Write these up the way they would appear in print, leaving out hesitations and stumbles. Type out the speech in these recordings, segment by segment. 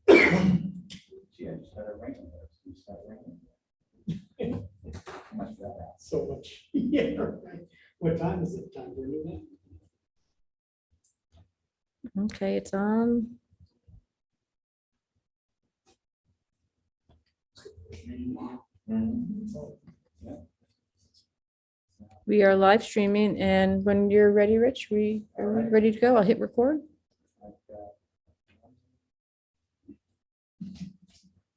Gee, I just started raining. It started raining. Much better. So much. Yeah, right. What time is it? Time for you now? Okay, it's on. We are live streaming, and when you're ready, Rich, we are ready to go. I'll hit record.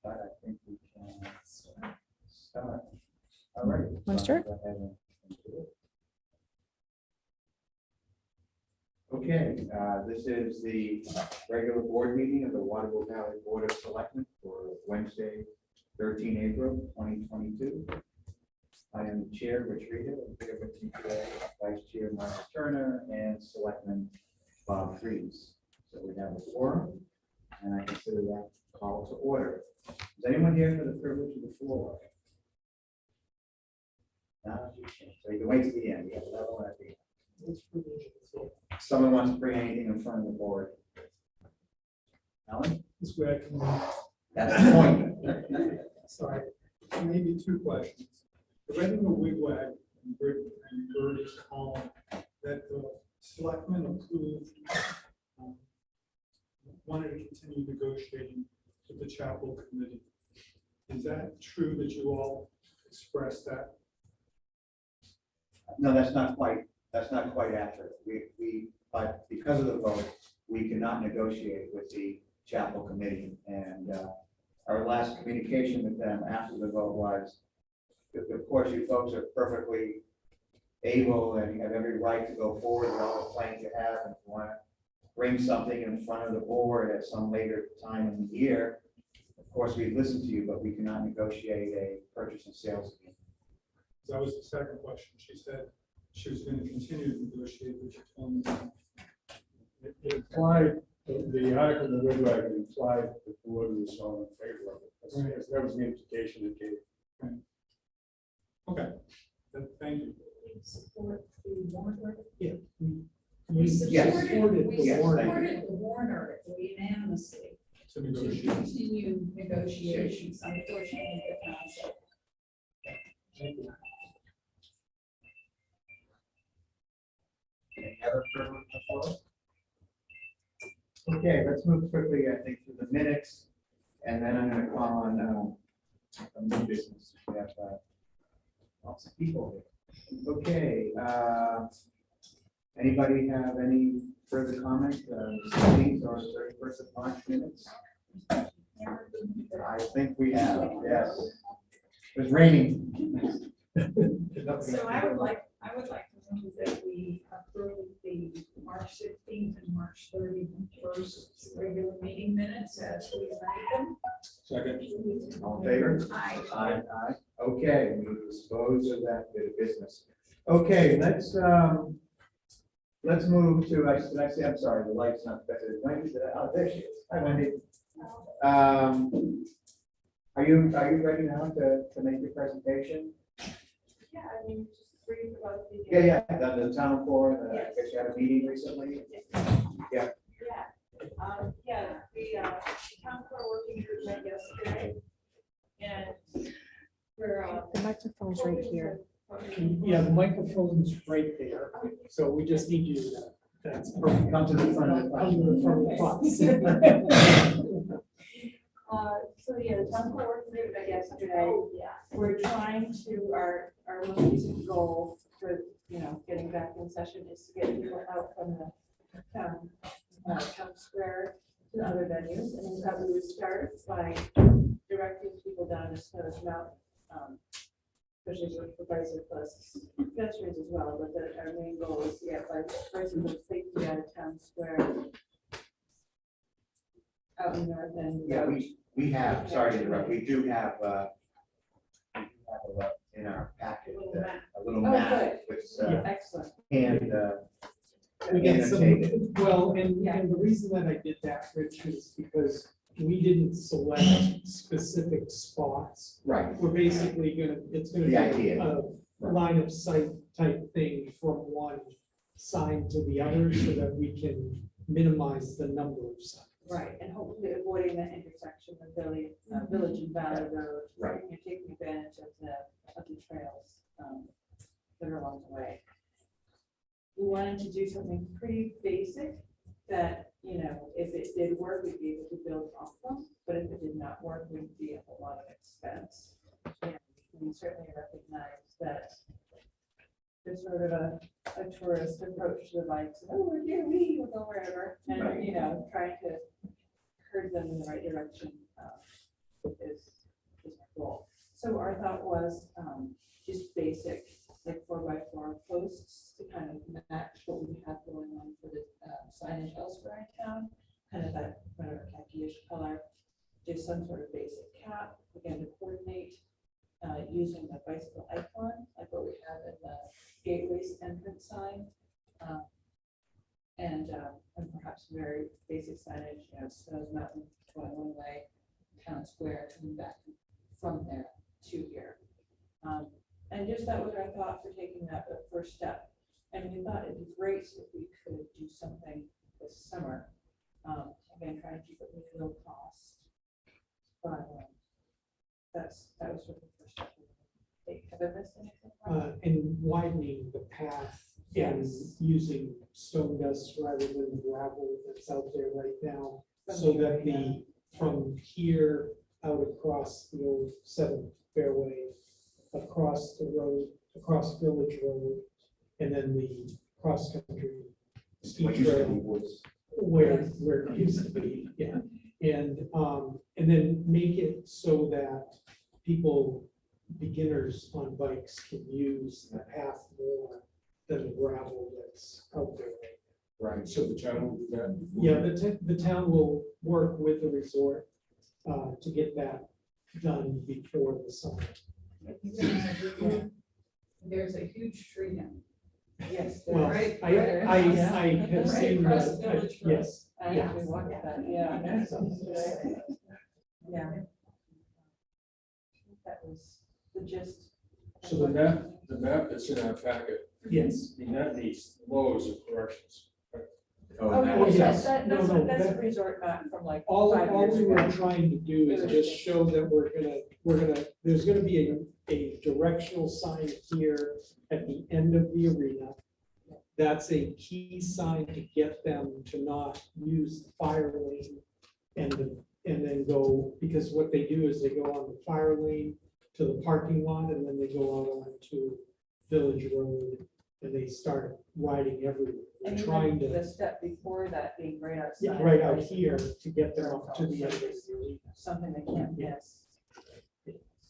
But I think we can start. All right. Wanna start? Go ahead and do it. Okay, this is the regular board meeting of the Waterville Valley Board of Selectmen for Wednesday, 13 April 2022. I am the chair, Rich Rita, and here with me today, Vice Chair Michael Turner, and Selectman Bob Freeze. So we have a quorum, and I consider that call to order. Is anyone here for the privilege of the floor? No? So you can wait to the end. You have another one at the end. Someone wants to bring anything in front of the board? Alan? This way I can. That's the point. Sorry, maybe two questions. I read in the wigwag and Bertie's column that the selectmen approved, wanted to continue negotiating with the chapel committee. Is that true that you all expressed that? No, that's not quite accurate. But because of the vote, we cannot negotiate with the chapel committee. And our last communication with them after the vote was, of course, you folks are perfectly able and you have every right to go forward with all the plans you have. And if you want to bring something in front of the board at some later time in the year, of course, we listen to you, but we cannot negotiate a purchase and sales agreement. That was the second question. She said she was going to continue to negotiate, but you told me. It implied, the article in the wigwag implied that the board was all in favor of it. That was the implication it gave. Okay, thank you. Support the warrant article? Yeah. We Yes. supported Yes, thank the warrant article unanimously To to negotiate. continue negotiations, unfortunately, the council. Thank you. Any other privilege before? Okay, let's move quickly, I think, to the minutes, and then I'm gonna call on some new business. We have lots of people here. Okay, anybody have any further comment, meetings or 31st of March minutes? I think we have, yes. It was raining. So I would like to move that we approve the March 16th and March 31st regular meeting minutes as we write them. Second. All in favor? Aye. Aye, aye. Okay, we dispose of that bit of business. Okay, let's move to, I say, I'm sorry, the light's not better. Wendy, oh, there she is. Hi, Wendy. Are you ready now to make your presentation? Yeah, I mean, just brief about the. Yeah, the town board, I guess you had a meeting recently. Yeah, the town core working group met yesterday. And we're. The microphone's right here. Yeah, the microphone's right there, so we just need you to, that's perfect. Come to the front. Come to the front of the box. So yeah, the town core working group met yesterday. Yeah. We're trying to, our most recent goal for, getting back in session is to get people out from the town square to other venues. And we thought we would start by directing people down to Snows Mountain, especially for Bicycle Plus pedestrians as well. But our main goal is to get bicycle safety out of town square. Out in North End. Yeah, we have, sorry to interrupt, we do have in our packet, a little Oh, map with Excellent. and We got some, annotated. well, and the reason that I did that, Rich, is because we didn't select specific spots. Right, We're basically it's gonna The be idea. a line of sight type thing from one sign to the other so that we can minimize the number of signs. Right, and hopefully avoiding that intersection of Village and Valley Road. Right. You're taking advantage of the trails that are along the way. We wanted to do something pretty basic that, you know, if it did work, we'd be able to build off of, but if it did not work, wouldn't be a whole lot of expense. And we certainly recognize that there's sort of a tourist approach to the bikes. Oh, we're here, we'll go wherever. And, Right. you know, trying to herd them in the right direction is my goal. So our thought was just basic, like 4x4 posts to kind of match what we have going on for the signage elsewhere in town, kind of that whatever khaki-ish color. Just some sort of basic cap, again, to coordinate using the bicycle icon, like what we have in the Gateway's entrance sign. And perhaps very basic signage, you know, Snows Mountain going one way, Town Square coming back from there to here. And just that was our thought for taking that first step. And we thought it'd be great if we could do something this summer. Again, trying to keep it really low cost. But that was sort of the first step. Have I missed anything? And widening the path and Yes. using stone dust rather than the gravel that's out there right now. So that from here out across the old 7th fairway, across the road, across Village Road, and then the cross-country ski What used to be trail woods. where it used to be, yeah. And then make it so that beginners on bikes can use the path more than the gravel that's out there. Right. So the town will do that? Yeah, the town will work with the resort to get that done before the summer. There's a huge tree now. Yes. Well, Right, I right. have Right seen across that, Village Road. yes. I Yeah. actually walked that, yeah. Yeah. That was the gist. So the map that's in our packet, Yes. and that needs loads of corrections. Oh, no, yes. that's No, that's a that- resort map from like All 5 years we were ago. trying to do is just show that there's gonna be a directional sign here at the end of the arena. That's a key sign to get them to not use the fire lane and then go, because what they do is they go on the fire lane to the parking lot and then they go out onto Village Road and they start riding everywhere. We're And trying even the to, step before that being right outside. yeah, right out here to get them up to the end of the arena. Something they can't miss.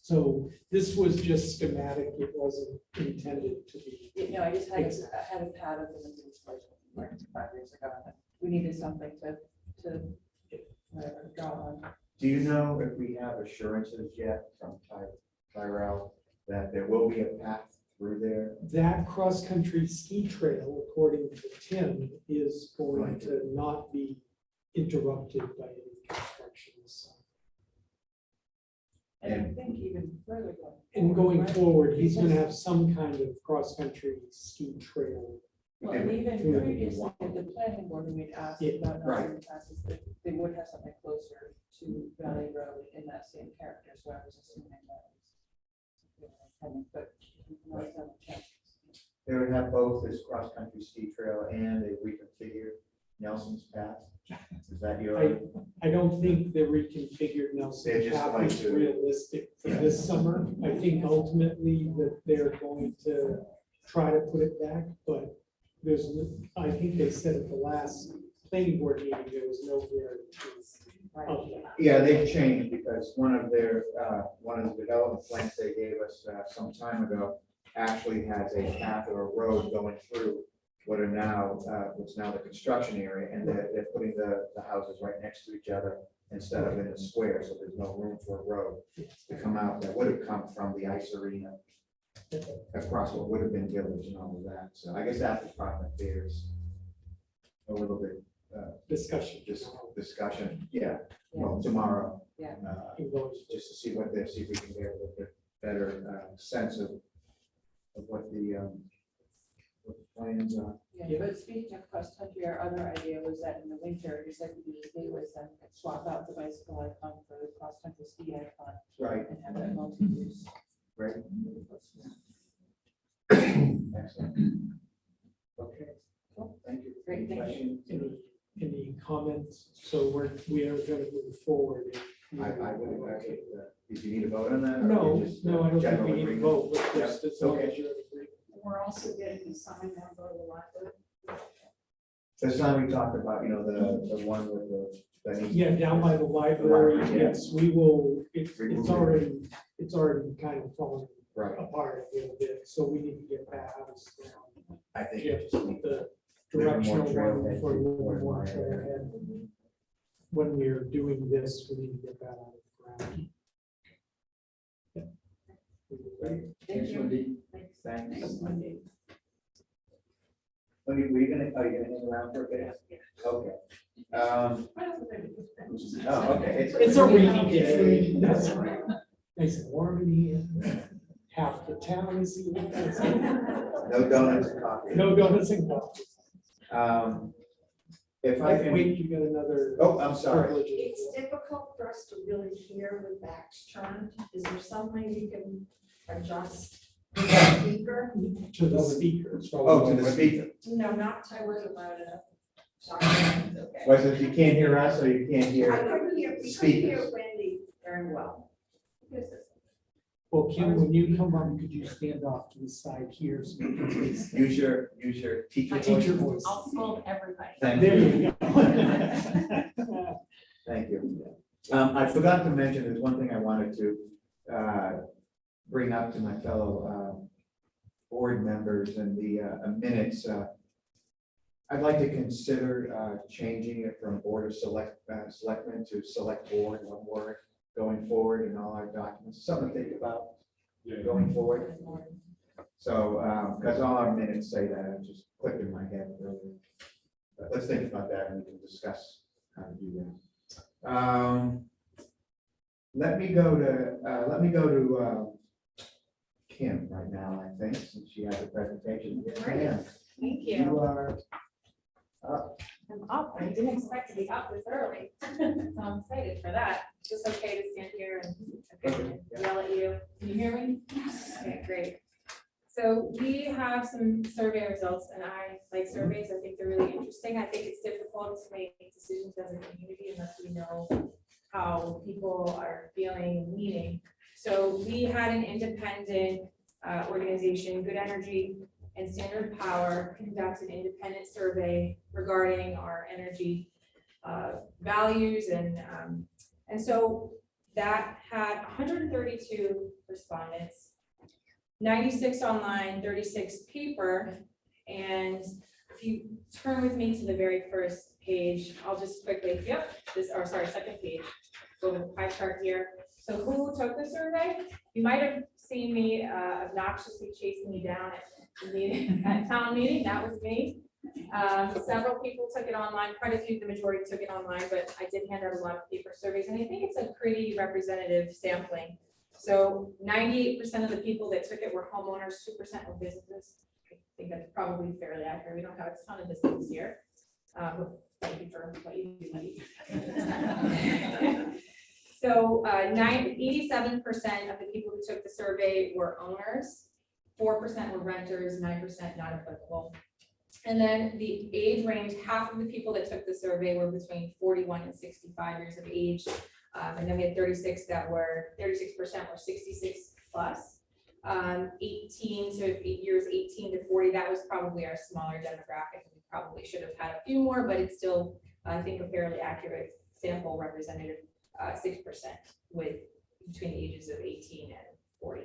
So this was just schematic, it wasn't intended to be. You know, I just had Exactly. I had a pad of them like 5 years ago. And we needed something to whatever, draw on. Do you know if we have assurances yet from Tyrell that there will be a path through there? That cross-country ski trail, according to Tim, is going to not be interrupted by any construction. And I think even further going. And going right? forward, he's gonna have some kind of cross-country ski trail. Well, and even Yeah. previously at the planning board, we'd asked Yeah, about right. non passes, that they would have something closer to Valley Road in that same character, so I was assuming that was coming, but you can always double check. They would have both this cross-country ski trail and a reconfigured Nelson's Path. Is that your? I don't think the reconfigured They're Nelson just path going is to- realistic for this summer. I think ultimately that they're going to try to put it back, but I think they said at the last planning board meeting, there was no guarantee of that. Yeah, they've changed because one of the development plans they gave us some time ago actually has a path or a road going through what's now the construction area, and they're putting the houses right next to each other instead of in a square, so there's no room for a road to come out that would have come from the ice arena across what would have been Village and all of that. So I guess that department there's a little bit Discussion. discussion, yeah, well, tomorrow. Yeah. Just to see if we can get a little bit better sense of what what the plans are. Yeah, but speaking of cross-country, our other idea was that in the winter, just like we usually was swap out the bicycle icon for the cross-country ski icon Right, and have that multi-use. right. Excellent. Okay, well, thank you. Great, thank you. Questions? Any comments? So we are gonna move forward. I would, did you need a vote on that? or No, just, no, I don't think general we need to agreement? vote, but Yeah, just as long okay. as you're in agreement. We're also getting a sign down by the library. This time we talked about, the one with that needs- Yeah, down by the library, library, yeah. yes, we will, it's Remove it. it's already kind of falling Right, apart a little bit, so we need to get that house down. I think. Yeah, we just need the Little more directional one trailhead for a little before more the library. trailhead. When we're doing this, we need to get that out of the ground. Yeah. Great. Thank Thanks, you. Wendy. Thanks. Thanks. Thanks, Wendy. Wendy, are you gonna hang around for a bit? Okay. Oh, okay. It's a rainy day, that's right. Nice and warm in here. Half the town is here. No donuts and coffee. No donuts and coffee. If I can. Wait, you got another. Oh, I'm sorry. privilege. It's difficult for us to really hear with backs turned. Is there some way you can adjust the speaker? To the speaker. Oh, to the speaker. No, not to where about it. Okay. Was it you can't hear us or you can't I hear? couldn't hear, we couldn't Speakers. hear Wendy very well. Well, Kim, when you come up, could you stand off to the side here? So we can face the- Use your teacher Teacher voice. voice. I'll scold everybody. Thank There you. you go. Thank you. I forgot to mention, there's one thing I wanted to bring up to my fellow board members and the minutes. I'd like to consider changing it from Board of Selectmen to Select Board, one word, going forward in all our documents. Something to think about going forward. So, because all our minutes say that, it just clicked in my head earlier. But let's think about that and we can discuss how to do that. Let me go to Kim right now, I think, since she has a presentation. Kim, Thank you you. are up. I'm up. I didn't expect to be up this early. So I'm excited for that. Is this okay to stand here and yell at you? Can you hear me? Okay, great. So we have some survey results and I like surveys. I think they're really interesting. I think it's difficult to make decisions as a community unless we know how people are feeling and leaning. So we had an independent organization, Good Energy and Standard Power, conduct an independent survey regarding our energy values and so that had 132 respondents, 96 online, 36 paper. And if you turn with me to the very first page, I'll just quickly, second page. So the pie chart here. So who took the survey? You might have seen me obnoxiously chasing me down at the meeting, at town meeting. That was me. Several people took it online. Quite a few, the majority took it online, but I did hand out a lot of paper surveys, and I think it's a pretty representative sampling. So 98% of the people that took it were homeowners, 2% were businesses. I think that's probably fairly accurate. We don't have a ton of businesses here. Thank you for what you do. So 87% of the people who took the survey were owners, 4% were renters, 9% not applicable. And then the age range, half of the people that took the survey were between 41 and 65 years of age. And then we had 36% were 66 plus. 18, so 8 years, 18 to 40, that was probably our smaller demographic. We probably should have had a few more, but it's still, I think, a fairly accurate sample representative, 6% with between the ages of 18 and 40.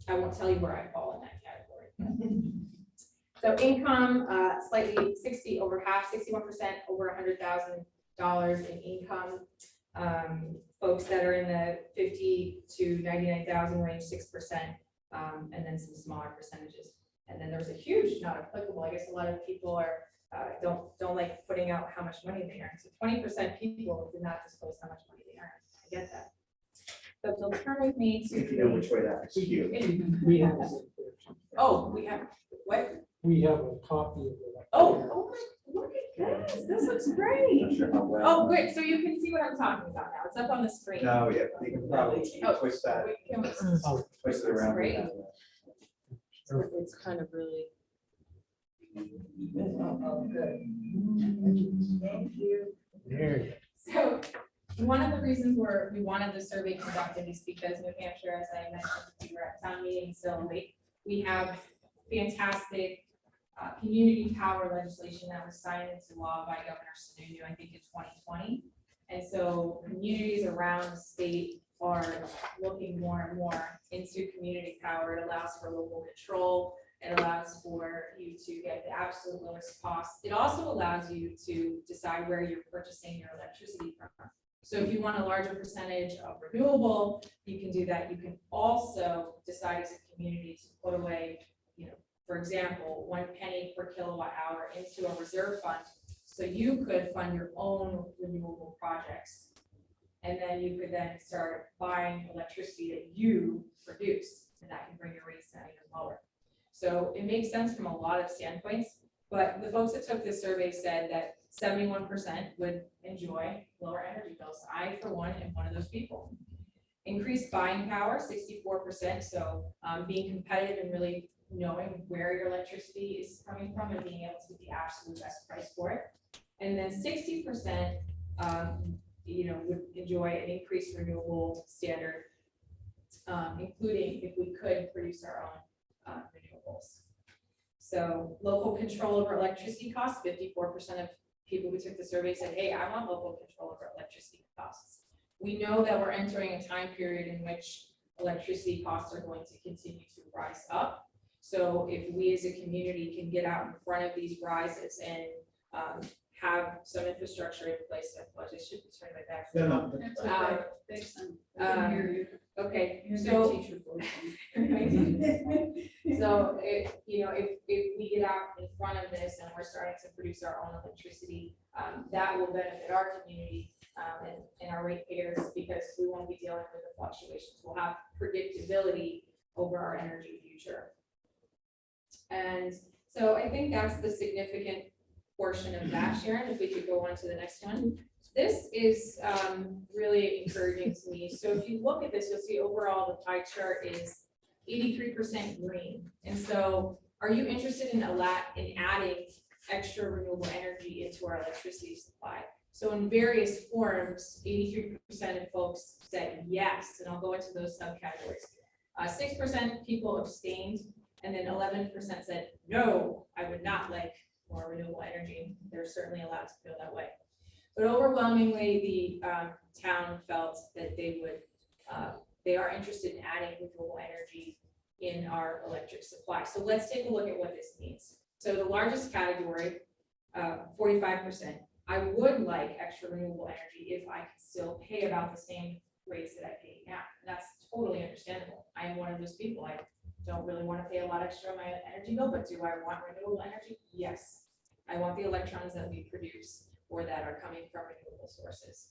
I won't tell you where I fall in that category. So income, slightly 60 over half, 61% over $100,000 in income. Folks that are in the 50 to 99,000 range, 6%, and then some smaller percentages. And then there was a huge not applicable. I guess a lot of people are don't like putting out how much money they earn. So 20% people did not disclose how much money they earn. I get that. So if you'll turn with me to If you know which way that is skewed. We have. oh, we have what? We have a copy of it. Oh my, look at this looks great. Not sure how well. Oh, great, so you can see what I'm talking about now, it's up on the screen. No, yeah, you can probably Oh, twist that, wait, can we- twist it around. Great. It's kind of really. Oh, good. Thank you. So, one of the reasons we wanted the survey conducted is because New Hampshire, as I mentioned, we were at town meeting still late. We have fantastic community power legislation that was signed into law by Governor Sununu, I think in 2020. And so communities around the state are looking more and more into community power. It allows for local control. It allows for you to get the absolute lowest cost. It also allows you to decide where you're purchasing your electricity from. So if you want a larger percentage of renewable, you can do that. You can also decide as a community to put away, for example, 1 penny per kilowatt hour into a reserve fund. So you could fund your own renewable projects. And then you could then start buying electricity that you produce, and that can bring your rates down even lower. So it makes sense from a lot of standpoints, but the folks that took this survey said that 71% would enjoy lower energy bills. I, for one, am one of those people. Increased buying power, 64%. So being competitive and really knowing where your electricity is coming from and being able to get the absolute best price for it. And then 60%, would enjoy an increased renewable standard, including if we could produce our own renewables. So local control over electricity costs, 54% of people who took the survey said, hey, I want local control over electricity costs. We know that we're entering a time period in which electricity costs are going to continue to rise up. So if we as a community can get out in front of these rises and have some infrastructure in place, I just should be turning my back. No, That's no. okay. Thanks, son. I can hear you. Okay, You're a so. good teacher, boy. So if we get out in front of this and we're starting to produce our own electricity, that will benefit our community and our ratepayers, because we won't be dealing with the fluctuations. We'll have predictability over our energy future. And so I think that's the significant portion of that, Sharon. If we could go on to the next one. This is really encouraging to me. So if you look at this, you'll see overall the pie chart is 83% green. And so are you interested in adding extra renewable energy into our electricity supply? So in various forms, 83% of folks said yes, and I'll go into those subcategories. 6% people abstained, and then 11% said, no, I would not like more renewable energy. They're certainly allowed to feel that way. But overwhelmingly, the town felt that they are interested in adding renewable energy in our electric supply. So let's take a look at what this means. So the largest category, 45%, I would like extra renewable energy if I could still pay about the same rates that I pay now. And that's totally understandable. I am one of those people. I don't really want to pay a lot extra on my energy bill, but do I want renewable energy? Yes. I want the electrons that we produce or that are coming from renewable sources.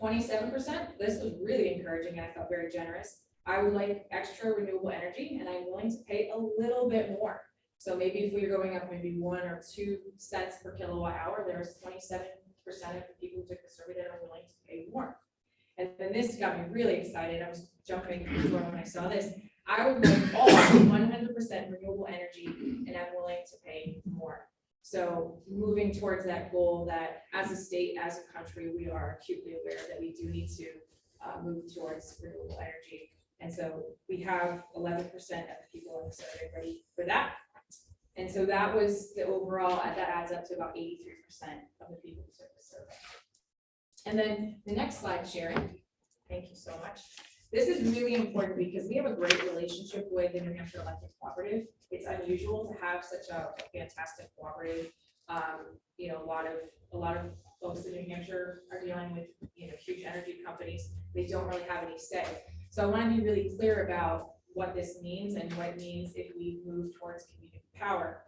27%, this was really encouraging and I felt very generous. I would like extra renewable energy and I'm willing to pay a little bit more. So maybe if we were going up maybe 1 or 2 cents per kilowatt hour, there's 27% of the people who took the survey that are willing to pay more. And then this got me really excited. I was jumping for joy when I saw this. I would like all 100% renewable energy and I'm willing to pay more. So moving towards that goal that as a state, as a country, we are acutely aware that we do need to move towards renewable energy. And so we have 11% of the people in the survey ready for that. And so that was the overall, that adds up to about 83% of the people who took the survey. And then the next slide, Sharon. Thank you so much. This is really important because we have a great relationship with the New Hampshire Electric Cooperative. It's unusual to have such a fantastic cooperative. A lot of folks in New Hampshire are dealing with huge energy companies. They don't really have any say. So I want to be really clear about what this means and what it means if we move towards community power.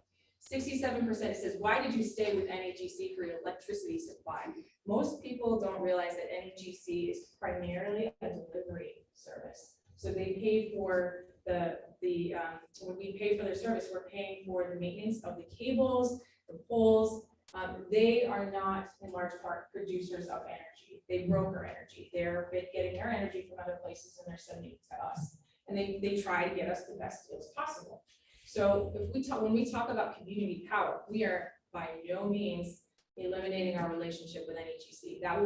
67% says, why did you stay with NAGC for your electricity supply? Most people don't realize that NAGC is primarily a delivery service. So they pay for the when we pay for their service, we're paying for the maintenance of the cables, the poles. They are not in large part producers of energy. They broker energy. They're getting their energy from other places and they're sending it to us. And they try to get us the best deals possible. So when we talk about community power, we are by no means eliminating our relationship with NEGC. That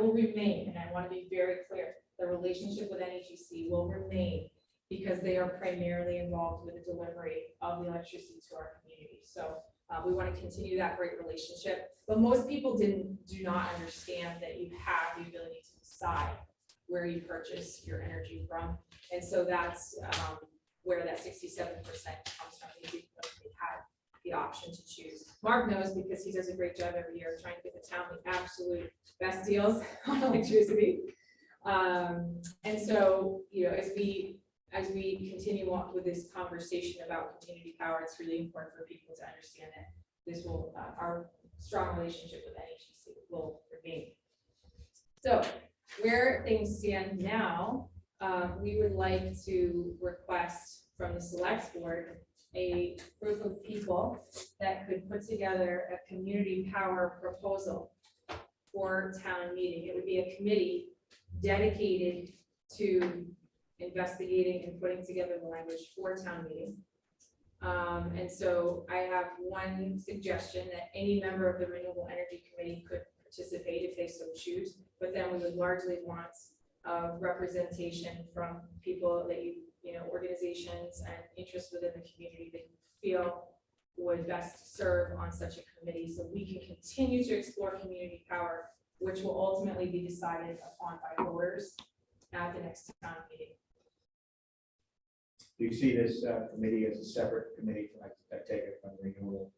will remain, and I want to be very clear, the relationship with NEGC will remain because they are primarily involved with the delivery of the electricity to our community. So we want to continue that great relationship, but most people do not understand that you have the ability to decide where you purchase your energy from. And so that's where that 67% comes from. They had the option to choose. Mark knows because he does a great job every year trying to get the town the absolute best deals on electricity. And so, as we continue on with this conversation about community power, it's really important for people to understand that this will, our strong relationship with NEGC will remain. So where things stand now, we would like to request from the select board a group of people that could put together a community power proposal for town meeting. It would be a committee dedicated to investigating and putting together the language for town meeting. And so I have one suggestion that any member of the Renewable Energy Committee could participate if they so choose, but then we would largely want representation from people that organizations and interests within the community that you feel would best serve on such a committee, so we can continue to explore community power, which will ultimately be decided upon by voters at the next town meeting. Do you see this committee as a separate committee? I take it from the renewable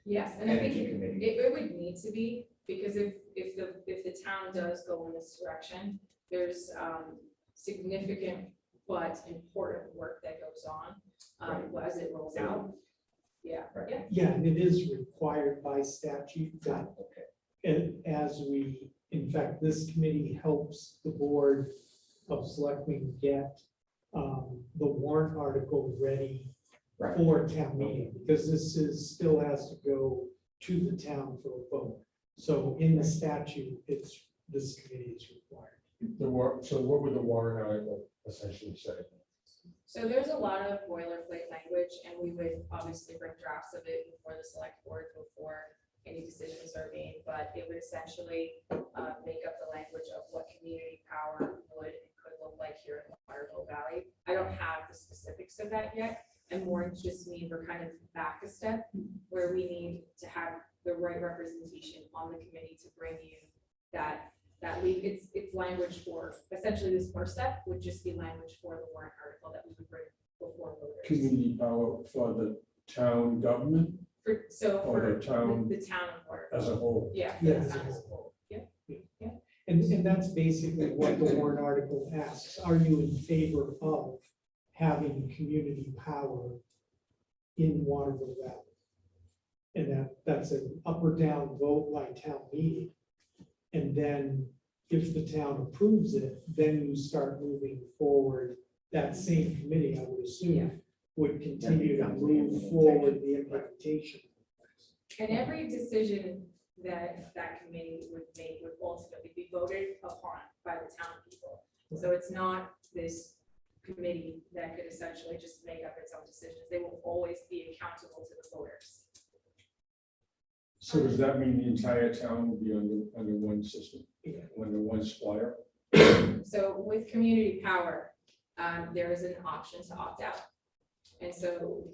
Yes, and I think energy committee. it would need to be, because if the town does go in this direction, there's significant but important work that goes on as it rolls out. Yeah, Right. yeah. Yeah, and it is required by statute that, Okay. and in fact, this committee helps the board of selectmen get the warrant article ready Right. for town meeting, because still has to go to the town for a vote. So in the statute, this committee is required. So what would the warrant article essentially say? So there's a lot of boilerplate language, and we would obviously bring drafts of it before the select board before any decisions are made, but it would essentially make up the language of what community power would and could look like here in the Waterville Valley. I don't have the specifics of that yet, and more just mean we're kind of back a step where we need to have the right representation on the committee to bring you that it's language for, essentially this first step would just be language for the warrant article that we would bring before voters. Community power for the town government For or the town the town of Waterville. as a whole? Yeah. Yeah, the as a town as a whole. Yeah. And that's basically what the warrant article asks. Are you in favor of having community power in Waterville Valley? And that's an up or down vote by town meeting. And then if the town approves it, then you start moving forward. That same committee, I would assume, would continue to move forward the implementation. And every decision that committee would make would ultimately be voted upon by the town people. So it's not this committee that could essentially just make up its own decisions. They will always be accountable to the voters. So does that mean the entire town will be under one system, under one supplier? So with community power, there is an option to opt out. And so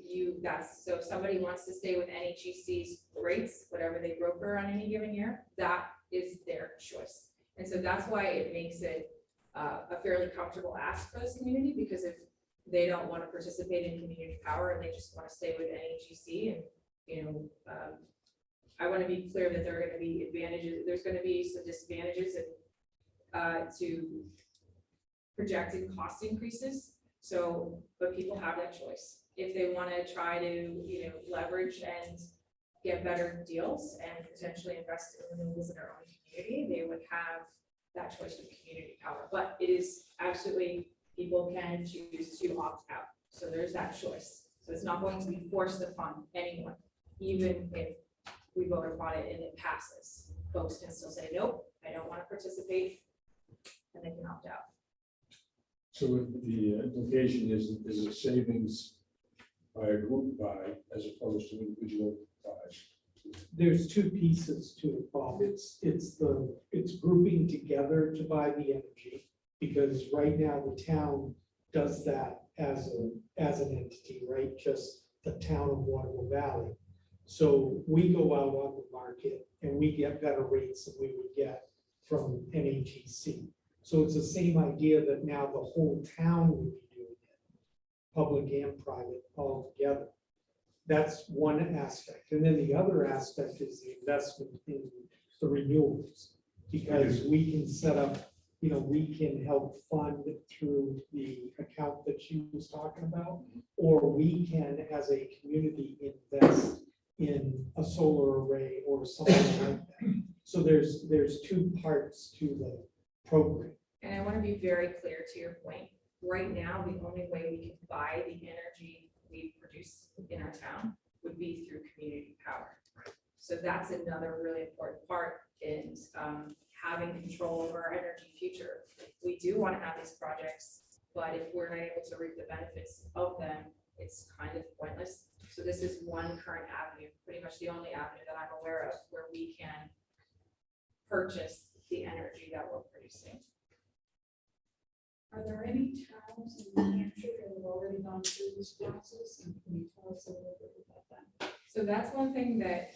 so if somebody wants to stay with NHEC's rates, whatever they broker on any given year, that is their choice. And so that's why it makes it a fairly comfortable ask for this community, because if they don't want to participate in community power and they just want to stay with NHEC, and I want to be clear that there are going to be advantages. There's going to be some disadvantages to projected cost increases. So, but people have that choice. If they want to try to, leverage and get better deals and potentially invest in renewables in their own community, they would have that choice with community power. But it is absolutely, people can choose to opt out. So there's that choice. So it's not going to be forced to fund anyone, even if we vote upon it and it passes. Folks can still say, nope, I don't want to participate, and they can opt out. So the implication is that there's a savings by a group buy as opposed to individual buys. There's two pieces to it, Bob. It's grouping together to buy the energy, because right now the town does that as an entity, right? Just the town of Waterville Valley. So we go out on the market and we get better rates than we would get from NHEC. So it's the same idea that now the whole town would be doing it, public and private all together. That's one aspect. And then the other aspect is the investment in the renewables. Because we can set up, we can help fund through the account that she was talking about. Or we can, as a community, invest in a solar array or something like that. So there's two parts to the program. And I want to be very clear to your point. Right now, the only way we can buy the energy we produce in our town would be through community power. So that's another really important part in having control over our energy future. We do want to have these projects, but if we're not able to reap the benefits of them, it's kind of pointless. So this is one current avenue, pretty much the only avenue that I'm aware of where we can purchase the energy that we're producing. Are there any towns in New Hampshire that have already gone through this process? And can you tell us a little bit about that? So that's one thing that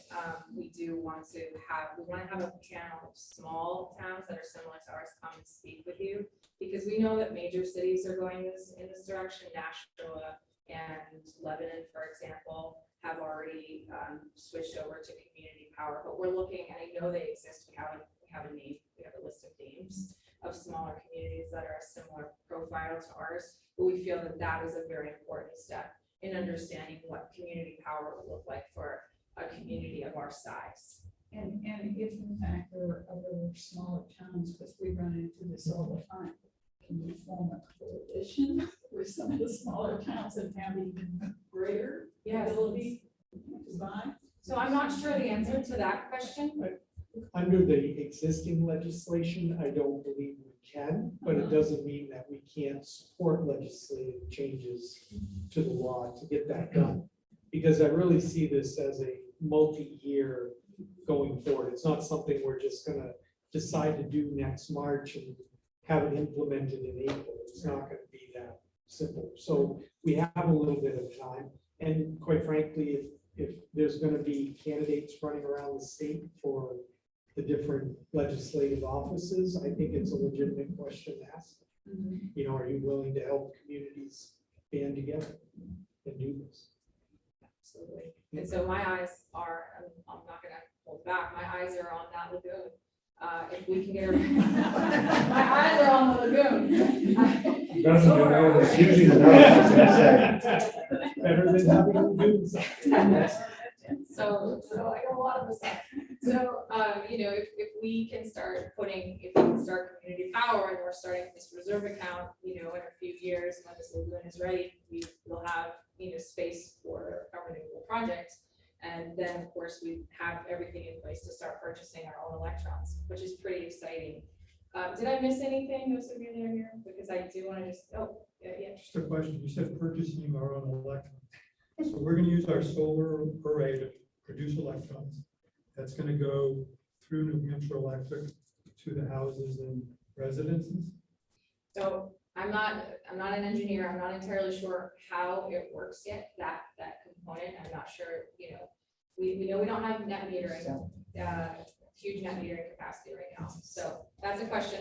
we do want to have. We want to have a panel of small towns that are similar to ours come and speak with you, because we know that major cities are going in this direction. Nashville and Lebanon, for example, have already switched over to community power. But we're looking, and I know they exist. We have a name. We have a list of names of smaller communities that are a similar profile to ours. But we feel that that is a very important step in understanding what community power would look like for a community of our size. And if in fact there are other smaller towns, because we run into this all the time, can you form a coalition with some of the smaller towns and have even greater ability to buy? So I'm not sure the answer to that question. Under the existing legislation, I don't believe we can, but it doesn't mean that we can't support legislative changes to the law to get that done. Because I really see this as a multi-year going forward. It's not something we're just gonna decide to do next March and have it implemented in April. It's not gonna be that simple. So we have a little bit of time. And quite frankly, if there's gonna be candidates running around the state for the different legislative offices, I think it's a legitimate question to ask. Are you willing to help communities band together and do this? Absolutely. And so my eyes are, I'm not gonna hold back, my eyes are on that lagoon. If we can get, my eyes are on the lagoon. Better than no, it's usually the no. Better than having to do something. So I got a lot of this. So, if we can start community power and we're starting this reserve account, in a few years, when this lagoon is ready, we will have, space for a renewable project. And then, of course, we have everything in place to start purchasing our own electrons, which is pretty exciting. Did I miss anything, those of you that are here? Because I do want to yeah. Just a question. You said purchasing our own electrons. So we're going to use our solar array to produce electrons. That's going to go through New Hampshire Electric to the houses and residences. So I'm not an engineer. I'm not entirely sure how it works yet, that component. I'm not sure, we know we don't have net metering, huge net metering capacity right now. So that's a question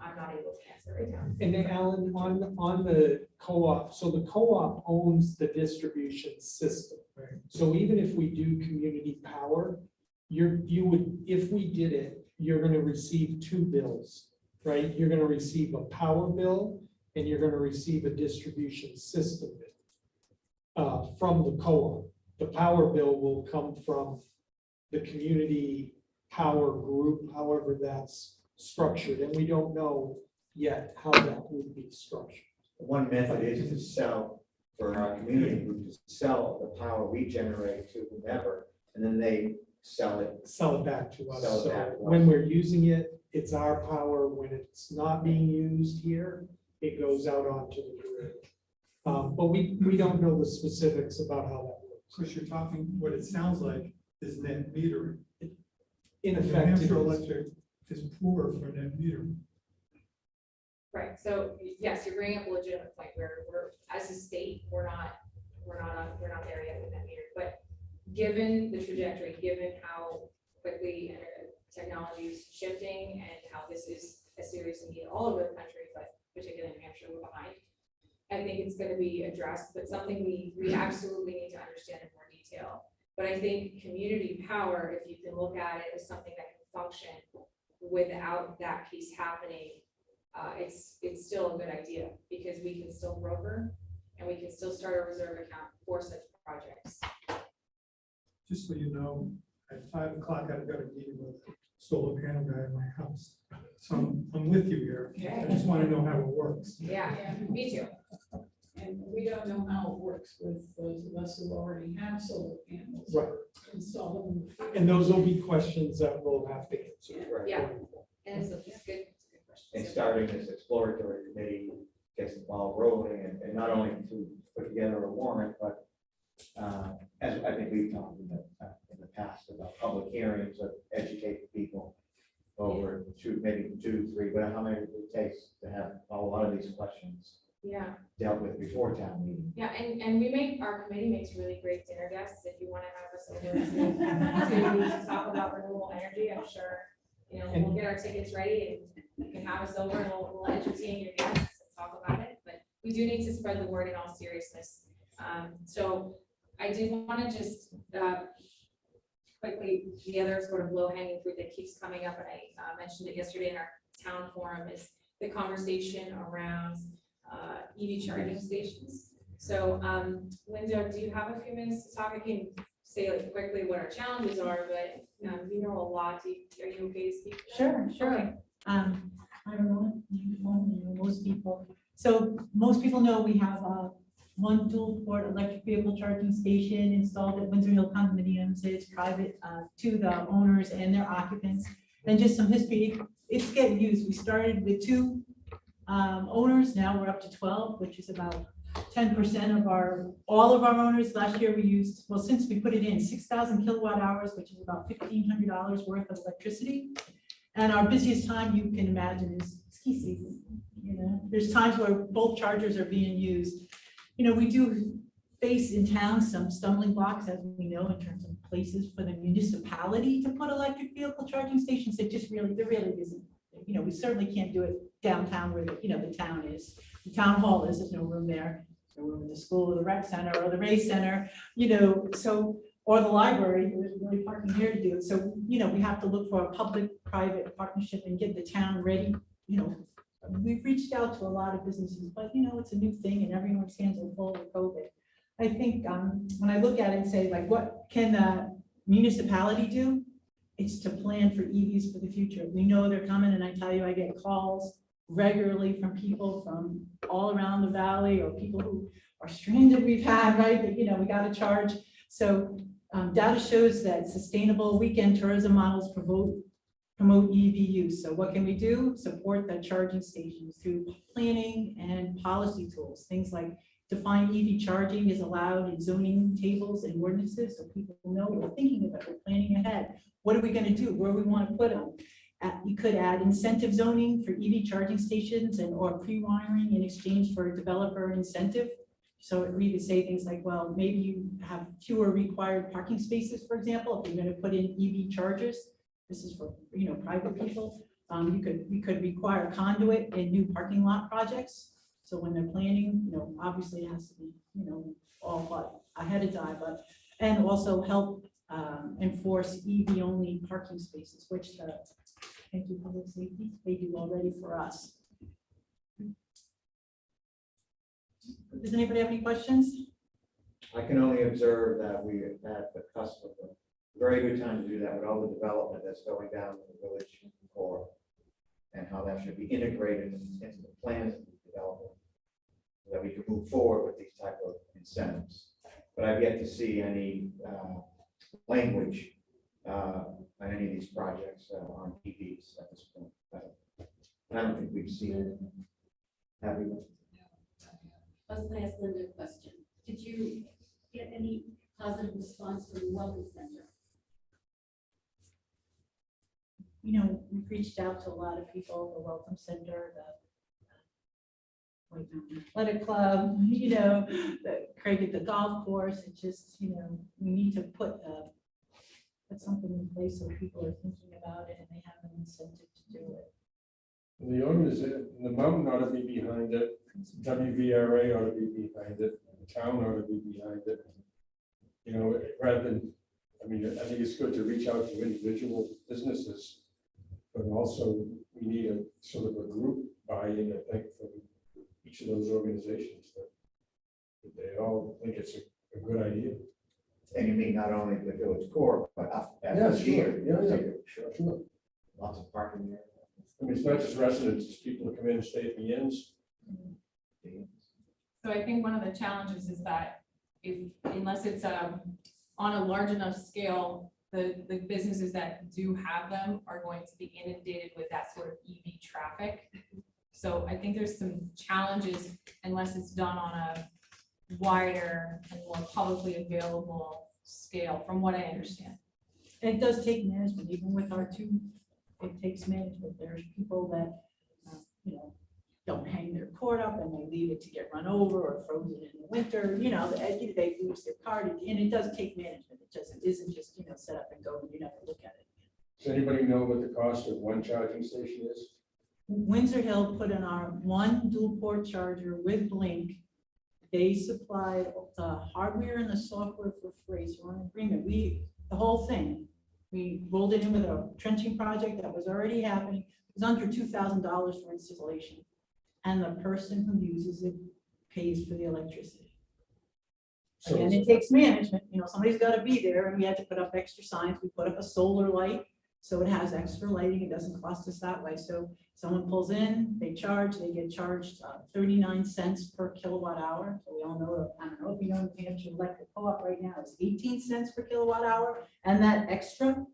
I'm not able to answer right now. And then Alan, on the co-op, so the co-op owns the distribution system. Right. So even if we do community power, you would, if we did it, you're gonna receive two bills, right? You're gonna receive a power bill and you're gonna receive a distribution system bill from the co-op. The power bill will come from the community power group, however that's structured, and we don't know yet how that would be structured. One method is to sell for our community group to sell the power we generate to whomever, and then they sell it. Sell it back to us. Sell it So back to us. when we're using it, it's our power. When it's not being used here, it goes out onto the grid. But we don't know the specifics about how that works. Chris, you're talking, what it sounds like is net metering. In New effect, it Hampshire is. Electric is poor for net metering. Right, so yes, you're bringing up a legitimate point where as a state, we're not there yet with that meter, but given the trajectory, given how quickly technology is shifting and how this is a serious need all over the country, but particularly in New Hampshire, we're behind. I think it's gonna be addressed, but something we absolutely need to understand in more detail. But I think community power, if you can look at it as something that can function without that piece happening, it's still a good idea because we can still broker and we can still start a reserve account for such projects. Just so you know, at 5 o'clock, I've got a meeting with a solar panel guy in my house. So I'm with you here. I just want to know how it works. Yeah, me too. And we don't know how it works with those of us who already have solar panels. Right. Install them. in the field. And those will be questions that we'll have to answer. Right. Yeah. And it's a good question. And starting this exploratory committee gets the ball rolling, and not only to put together a warrant, but as I think we've talked in the past about public hearings, of educate people over maybe 2, 3, but how many it takes to have a lot of these questions Yeah, dealt with before town meeting. yeah, and our committee makes really great dinner guests. If you want to have us over to talk about renewable energy, I'm sure, we'll get our tickets ready and you can have us over and we'll entertain your guests and talk about it. But we do need to spread the word in all seriousness. So I did want to just quickly, the other sort of low hanging fruit that keeps coming up, and I mentioned it yesterday in our town forum, is the conversation around EV charging stations. So Linda, do you have a few minutes to talk? I can say like quickly what our challenges are, but you know a lot. Are you okay to speak? Sure. Okay. I don't know, most people. So most people know we have one dual port electric vehicle charging station installed at Windsor Hill condominiums. It's private to the owners and their occupants. And just some history, it's getting used. We started with 2 owners, now we're up to 12, which is about 10% of all of our owners. Last year we used, well, since we put it in, 6,000 kilowatt hours, which is about $1,500 worth of electricity. And our busiest time, you can imagine, is ski season. There's times where both chargers are being used. We do face in town some stumbling blocks, as we know, in terms of places for the municipality to put electric vehicle charging stations. There really isn't. We certainly can't do it downtown where the town is. The town hall is, there's no room there. There's no room in the school or the rec center or the race center, so, or the library, there's really parking here to do it. So, we have to look for a public-private partnership and get the town ready. We've reached out to a lot of businesses, but it's a new thing and everyone's hands are full with COVID. I think when I look at it and say, like, what can the municipality do? It's to plan for EVs for the future. We know they're coming, and I tell you, I get calls regularly from people from all around the valley or people who are stranded we've had, right? That, we got to charge. So data shows that sustainable weekend tourism models promote EV use. So what can we do? Support the charging stations through planning and policy tools. Things like define EV charging is allowed in zoning tables and ordinances, so people know we're thinking about it, we're planning ahead. What are we going to do? Where we want to put them? You could add incentive zoning for EV charging stations or pre-wiring in exchange for developer incentive. So we could say things like, well, maybe you have fewer required parking spaces, for example, if you're going to put in EV chargers. This is for private people. We could require conduit in new parking lot projects. So when they're planning, obviously it has to be all but ahead of time, and also help enforce EV only parking spaces, which thank you, public safety, they do already for us. Does anybody have any questions? I can only observe that we are at the cusp of a very good time to do that with all the development that's going down in the village core, and how that should be integrated into the plans of the development. that we can move forward with these type of incentives. But I've yet to see any language on any of these projects on EVs at this point. I don't think we've seen it. Have we? Let's ask Linda a question. Did you get any positive response from the Welcome Center? You know, we've reached out to a lot of people, the Welcome Center, the athletic club, you know, the Craig at the golf course. It's just, you know, we need to put something in place so people are thinking about it and they have an incentive to do it. And the organization, the mountain ought to be behind it, WVRA ought to be behind it, the town ought to be behind it. You know, rather than, I mean, I think it's good to reach out to individual businesses, but also we need a sort of a group buy-in, I think, from each of those organizations that they all think it's a good idea. And you mean not only the village core, but up at Yeah, the sure. here. Yeah, sure. Lots of parking there. I mean, it's not just residents, it's people that come in and stay at the inns. So I think one of the challenges is that unless it's on a large enough scale, the businesses that do have them are going to be inundated with that sort of EV traffic. So I think there's some challenges unless it's done on a wider and more publicly available scale, from what I understand. And it does take management, even with our two, it takes management. There's people that, you know, don't hang their cord up and they leave it to get run over or frozen in the winter, you know, they lose their card, and it does take management. It isn't just, you know, set up and go and you never look at it. Does anybody know what the cost of one charging station is? Windsor Hill put in our one dual port charger with Blink. They supplied the hardware and the software for free, so we're in agreement. The whole thing, we rolled it in with a trenching project that was already happening. It was under $2,000 for installation. And the person who uses it pays for the electricity. So And it takes management, you know, somebody's got to be there, and we had to put up extra signs. We put up a solar light, so it has extra lighting. It doesn't cost us that way. So someone pulls in, they get charged 39 cents per kilowatt hour. So we all know, I don't know if you know, New Hampshire Electric Co-op right now is 18 cents per kilowatt hour. And that extra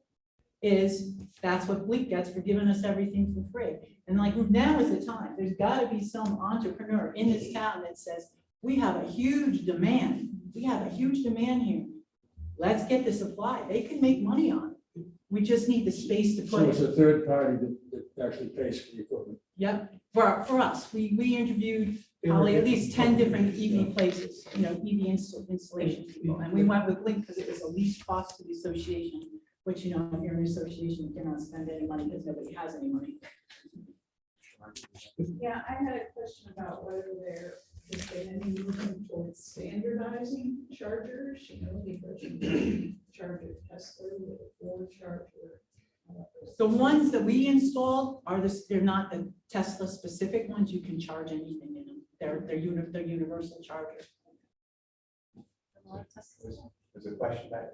that's what Blink gets for giving us everything for free. And like, now is the time. There's got to be some entrepreneur in this town that says, we have a huge demand. We have a huge demand here. Let's get the supply. They can make money on it. We just need the space to So put it's it. a third party that actually pays for the equipment. Yep, for us. We interviewed probably at least 10 different EV places, you know, EV installation people. And we went with Blink because it was the least cost to the association, which, you know, if you're an association, you cannot spend any money because nobody has any money. Yeah, I had a question about whether there's been any movement towards standardizing chargers, you know, because you can charge a Tesla with a Ford charger. The ones that we installed they're not the Tesla specific ones. You can charge anything in them. They're universal chargers. There's a question back.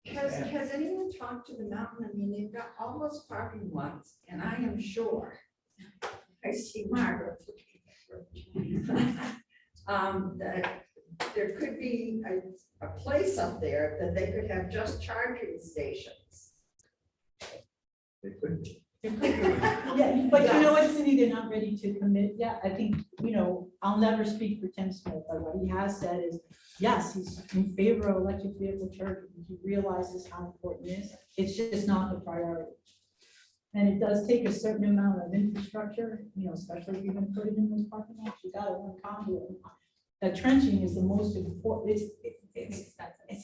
Has anyone talked to the mountain? I mean, they've got all those parking lots, and I am sure, I see Margaret. That there could be a place up there that they could have just charging stations. They could be. Yeah, but you know what, Cindy, they're not ready to commit yet. I think, you know, I'll never speak for Tim Smith, but what he has said is, yes, he's in favor of electric vehicle charging. He realizes how important it is. It's just not the priority. And it does take a certain amount of infrastructure, you know, especially if you're going to put it in those parking lots. You got to run conduit. That trenching is the most important. It's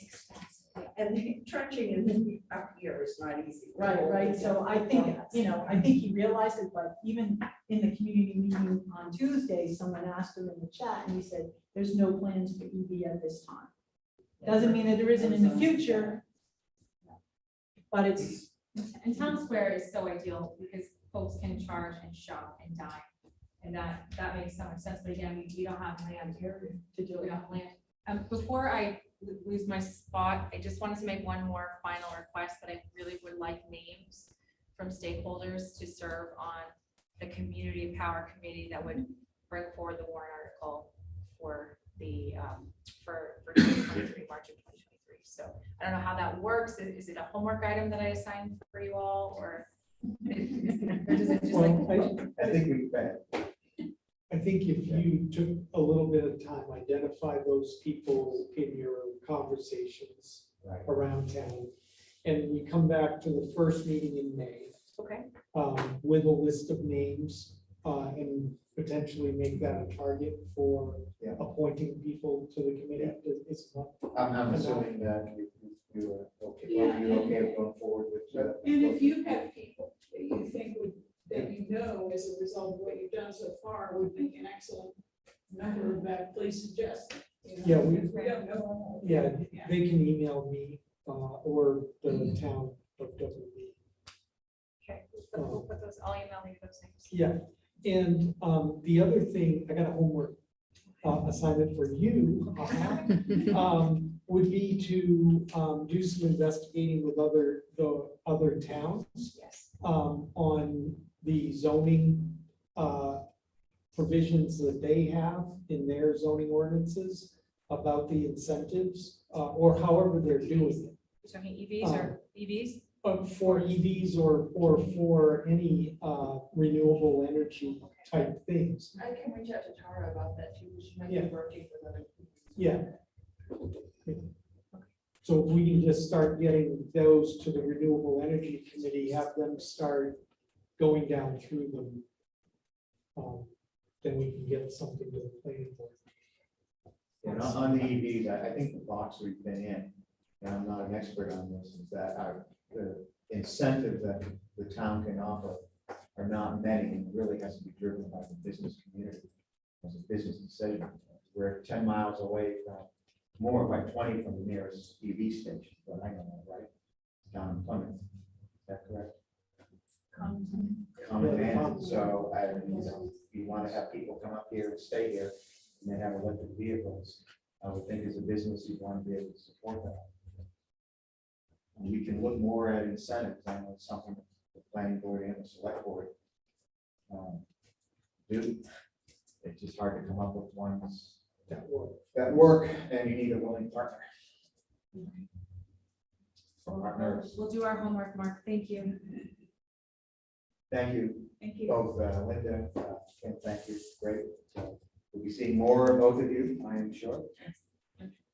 expensive. And the trenching in up here is not easy. Right. So I think, you know, I think he realized it, but even in the community meeting on Tuesday, someone asked him in the chat and he said, there's no plans for EV at this time. Doesn't mean that there isn't in the future, but it's. And Town Square is so ideal because folks can charge and shop and dine. And that makes so much sense. But again, we don't have land here to do it. We don't have land. Before I lose my spot, I just wanted to make one more final request that I really would like names from stakeholders to serve on the Community Power Committee that would bring forward the warrant article for the, for 2023, March of 2023. So I don't know how that works. Is it a homework item that I assign for you all, or does it just like? Well, I think we bet. I think if you took a little bit of time, identify those people in your conversations Right. around town, and we come back to the first meeting in May, Okay, with a list of names, and potentially make that a target for Yeah. appointing people to the committee. It's not- I'm assuming that you are okay, well, you're okay with going forward with. And if you have people that you think would, that you know as a result of what you've done so far would make an excellent member of that, please suggest it. You know, Yeah, we- because we don't know. Yeah, they can email me, or the town of WB. okay. We'll put those, I'll email you those things. Yeah, and the other thing, I got a homework assignment for you, would be to do some investigating with the other towns Yes. on the zoning provisions that they have in their zoning ordinances about the incentives, or however they're doing it. You're talking EVs or EVs? For EVs or for any renewable energy type things. I can reach out to Tara about that too. She might be Yeah. working with other people. Yeah. So if we can just start getting those to the Renewable Energy Committee, have them start going down through them, then we can get something to the planning board. And on the EVs, I think the box we've been in, and I'm not an expert on this, is that the incentives that the town can offer are not many, and really has to be driven by the business community as a business decision. We're 10 miles away from, more by 20 from the nearest EV station, but I know, right? Down in Plymouth, is that correct? Common man, so you want to have people come up here and stay here, and they have electric vehicles. I would think as a business, you want to be able to support that. And we can look more at incentives. I know it's something the planning board and the select board do. It's just hard to come up with ones that work, and you need a willing partner. Partners. We'll do our homework, Mark. Thank you. Thank you, Thank you. both Linda, and thank you. Great. We'll be seeing more of both of you, I am sure.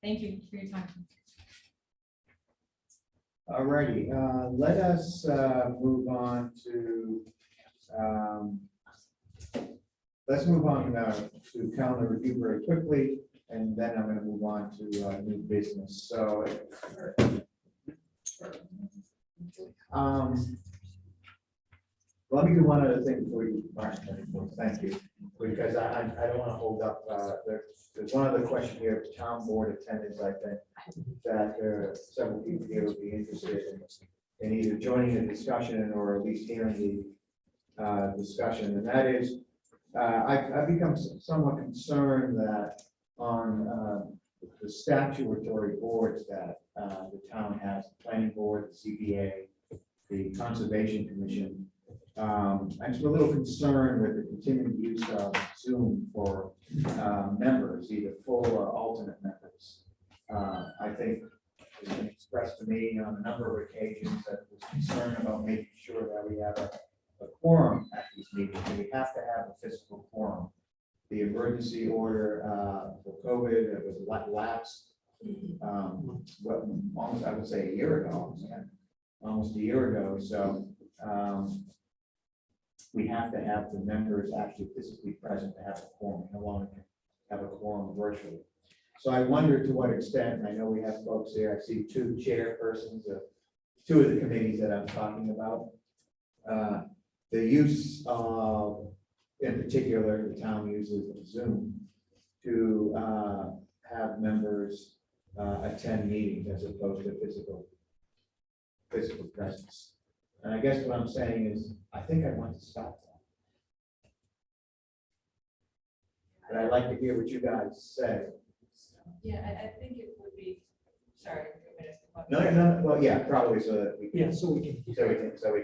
Thank you for your time. All righty, let us move on to, let's move on to calendar review very quickly, and then I'm going to move on to new business. So, let me do one other thing before you, Mark, thank you, because I don't want to hold up, there's one other question here, town board attendance, I think, that several people here would be interested in either joining the discussion or at least hearing the discussion, and that is, I've become somewhat concerned that on the statutory boards that the town has, the planning board, the CBA, the Conservation Commission, I'm just a little concerned with the continued use of Zoom for members, either full or alternate members. I think it's been expressed to me on a number of occasions that there's concern about making sure that we have a quorum at these meetings, and we have to have a physical quorum. The emergency order for COVID, it was lapsed, almost, I would say a year ago, almost a year ago, so we have to have the members actually physically present to have a quorum. No longer can have a quorum virtually. So I wonder to what extent, and I know we have folks here, I see two chairpersons of two of the committees that I'm talking about. The use of, in particular, the town uses Zoom to have members attend meetings as opposed to physical presence. And I guess what I'm saying is, I think I want to stop that. But I'd like to hear what you guys say. Yeah, I think it would be, sorry. No, well, yeah, probably so that we Yeah, can, so we can. so we get it. So we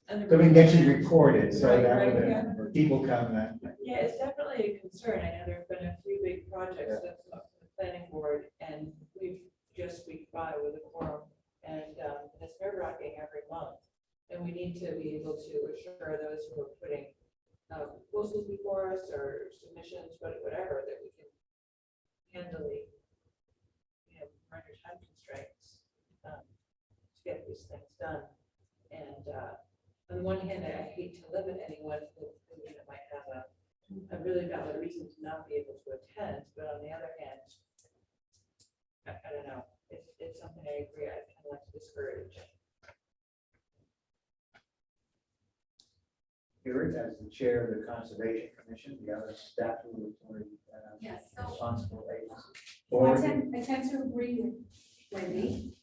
And can get you recorded, so Right, that right, when yeah. people come, Yeah, it's definitely concern. I know there've been a few big projects that come up to the planning board, and we've just week by with a quorum, and it's nerve-wracking every month. And we need to be able to assure those who are putting proposals before us or submissions, whatever, that we can handily, under time constraints to get these things done. And on the one hand, I hate to limit anyone who might have a really valid reason to not be able to attend, but on the other hand, I don't know, it's something I agree, I kind of like to discourage. Here, as the chair of the Conservation Commission, the other statutory Yes, so responsible agency. I Forward. tend to agree with Wendy.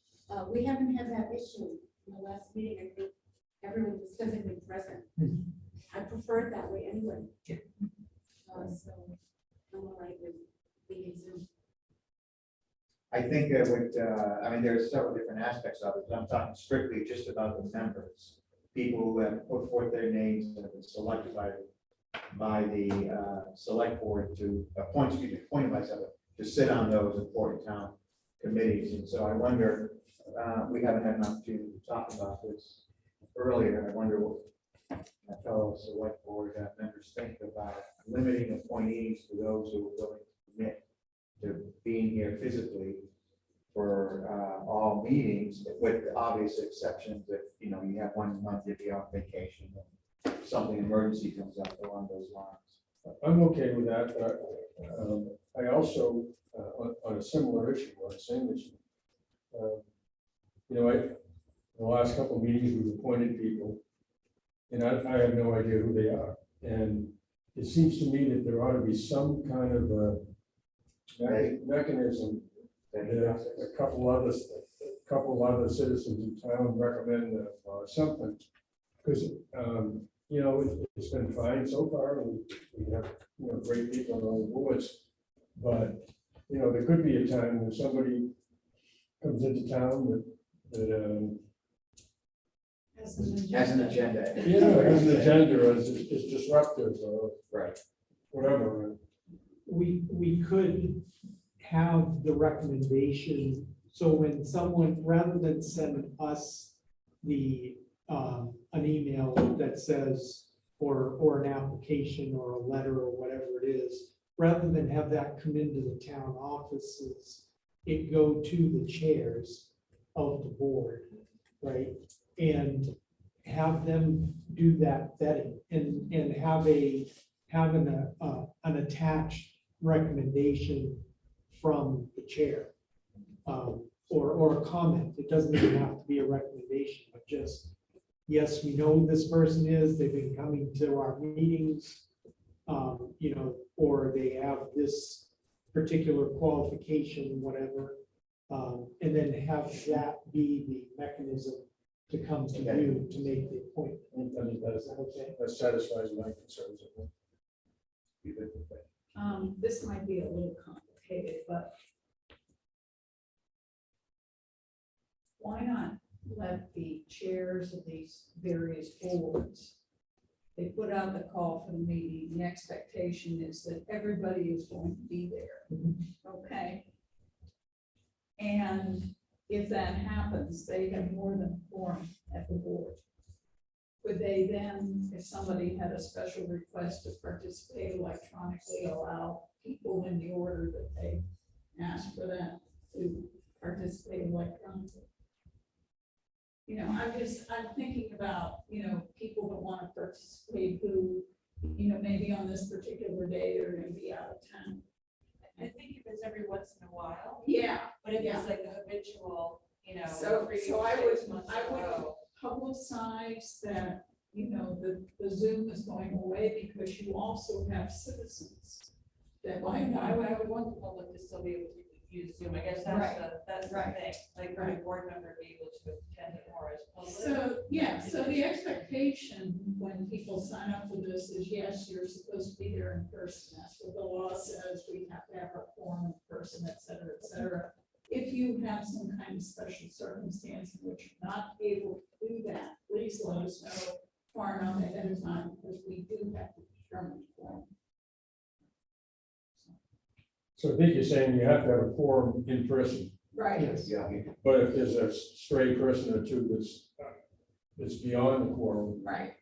We haven't had that issue in the last meeting. I think everyone was physically present. I prefer it that way anyway. So I'm all right with being Zoom. I think that would, I mean, there's several different aspects of it. I'm talking strictly just about the members, people who have put forth their names and have been selected by the select board to appointed by someone to sit on those important town committees. And so I wonder, we haven't had an opportunity to talk about this earlier. I wonder what my fellow select board members think about limiting appointees to those who are willing to commit to being here physically for all meetings, with the obvious exceptions if, you have 1 month if you're on vacation and something emergency comes up along those lines. I'm okay with that, but I also, on a similar issue, on the same issue, the last couple of meetings, we've appointed people, and I have no idea who they are. And it seems to me that there ought to be some kind of a mechanism that a couple other citizens in town recommend or something. Because, it's been fine so far, and we have, great people on all the boards. But, there could be a time when somebody comes into town that As an agenda. has an agenda, or is disruptive, or Right. whatever. We could have the recommendation, so when someone, rather than send us an email that says, or an application or a letter or whatever it is, rather than have that come into the town offices, it go to the chairs of the board, right? And have them do that vetting and have an attached recommendation from the chair. Or a comment. It doesn't even have to be a recommendation, but just, yes, we know who this person is, they've been coming to our meetings, or they have this particular qualification, whatever. And then have that be the mechanism to come to you to make the appointment. I mean, that satisfies my concerns. This might be a little complicated, but why not let the chairs of these various boards, they put out the call for the meeting, the expectation is that everybody is going to be there, okay? And if that happens, they have more than a quorum at the board. Would they then, if somebody had a special request to participate electronically, allow people in the order that they asked for that to participate electronically? I'm thinking about, people that want to participate who, maybe on this particular day, they're going to be out of town. I think if it's every once in a while, Yeah. but if it's like a habitual, So I would, 6 months in I a would row. publicize that, the Zoom is going away because you also have citizens that Well, might I not. would want the public to still be able to use Zoom. I guess Right. that's the Right. thing. Like for a board member be able to attend it more as public. So, yeah, so the expectation when people sign up for this is, yes, you're supposed to be there in person. That's what the law says. We have to have a quorum in person, et cetera, et cetera. If you have some kind of special circumstance in which you're not able to do that, please let us know far enough ahead of time, because we do have to determine quorum. So I think you're saying you have to have a quorum in person, Right. Yes. Yeah. but if there's a stray person or two that's beyond the quorum, Right.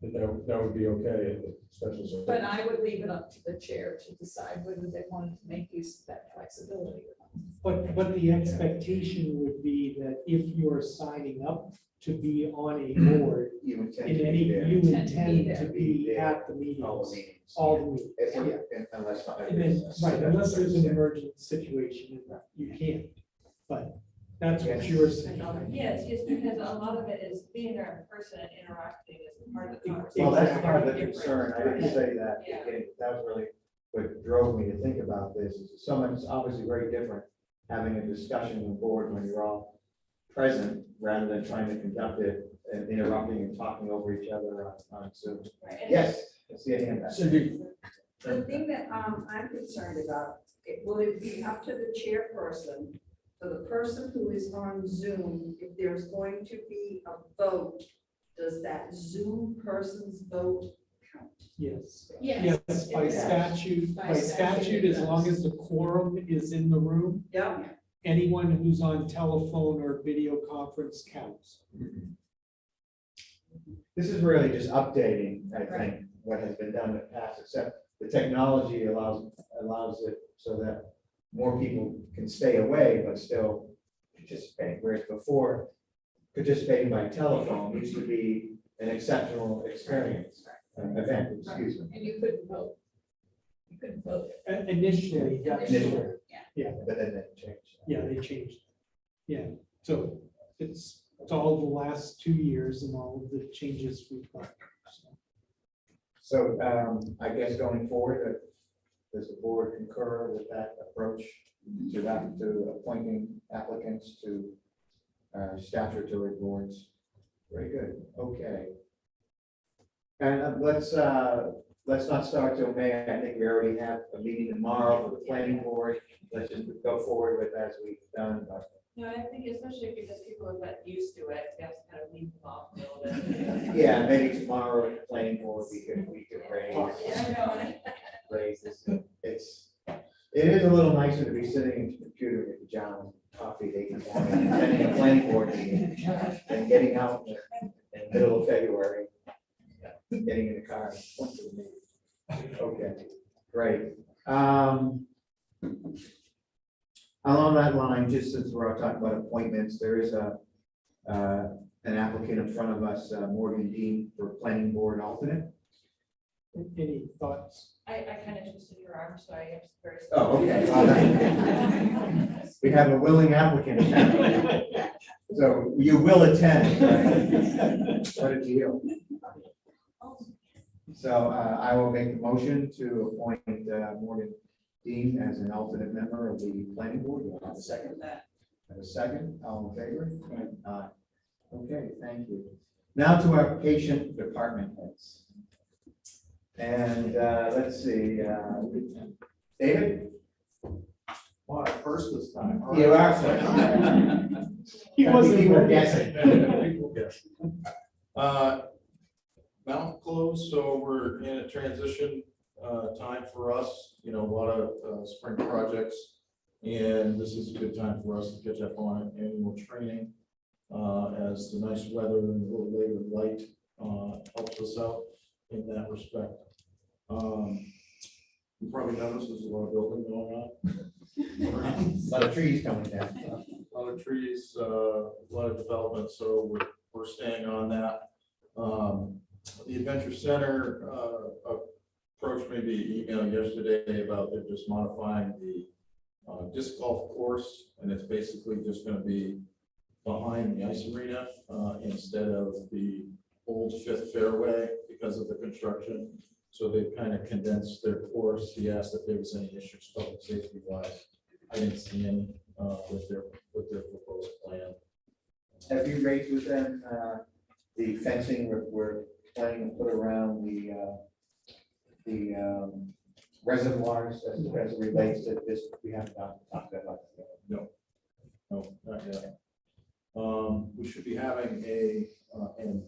that would be okay at the special session. But I would leave it up to the chair to decide whether they wanted to make use of that flexibility or not. But the expectation would be that if you're signing up to be on a board, You intend in to any, be there. you Intend to be intend to there. be at the All the meetings, meetings. all the meetings. Unless. And then, right, unless there's an emergent situation, you can't. But that's what you're saying. Yes, it's because a lot of it is being there in person and interacting is part of the Well, conversation. that's part of the Different. concern. I didn't say that. Yeah. That was really what drove me to think about this. Is so much, it's obviously very different having a discussion on the board when you're all present rather than trying to conduct it and interrupting and talking over each other on Zoom. Right, and Yes, I see a hand back. Cindy, The thing that I'm concerned about, will it be up to the chairperson, for the person who is on Zoom, if there's going to be a vote, does that Zoom person's vote count? Yes. Yes. Yes, by statute, By by statute, statute, it as long does. as the quorum is in the room, Yeah. anyone who's on telephone or video conference counts. This is really just updating, I think, what has been done in the past, except the technology allows it so that more people can stay away but still participate, whereas before, participating by telephone used to be an exceptional experience, event, excuse me. And you couldn't vote. You couldn't vote. Initially, that's Initially. Yeah. But then they changed. yeah, they changed. Yeah, so it's all the last 2 years and all of the changes we've got. So. So I guess going forward, does the board concur with that approach to appointing applicants to statutory boards? Very good, okay. And let's not start till May. I think we already have a meeting tomorrow for the planning board. Let's just go forward with as we've done. No, I think especially because people have got used to it, we have to kind of leave them off a little bit. Yeah, maybe tomorrow at the planning board, we could raise. Yeah, I know. Raise this. It is a little nicer to be sitting in the computer with pajamas, coffee, at 8 in the morning, attending a planning board meeting, and getting out in the middle of February, getting in the car. Okay, great. Along that line, just since we're talking about appointments, there is an applicant in front of us, Morgan Dean, for planning board alternate. Any thoughts? I kind of twisted your arm, so I am very. Oh, okay. Well, we have a willing applicant. So you will attend. Right? What a deal. So I will make the motion to appoint Morgan Dean as an alternate member of the planning board. Do I have a second? Have a second? All in favor? Okay, thank you. Now to our patient department heads. And let's see, David? Well, first this time. All You right. are first. He wasn't You were ready. guessing. Mountain closed, so we're in a transition time for us, a lot of spring projects. And this is a good time for us to catch up on annual training as the nice weather and a little later light helps us out in that respect. You probably noticed there's a lot of building going on. A lot of trees coming down. A lot of trees, a lot of development, so we're staying on that. The Adventure Center approached me via email yesterday about they're just modifying the disc golf course, and it's basically just gonna be behind the ice arena instead of the old Fifth Fairway because of the construction. So they've kind of condensed their course. He asked if there was any issues public safety wise. I didn't see any with their proposed plan. Have you raised with them the fencing we're planning to put around the reservoirs as it relates to this? We haven't talked about that. No, not yet. We should be having and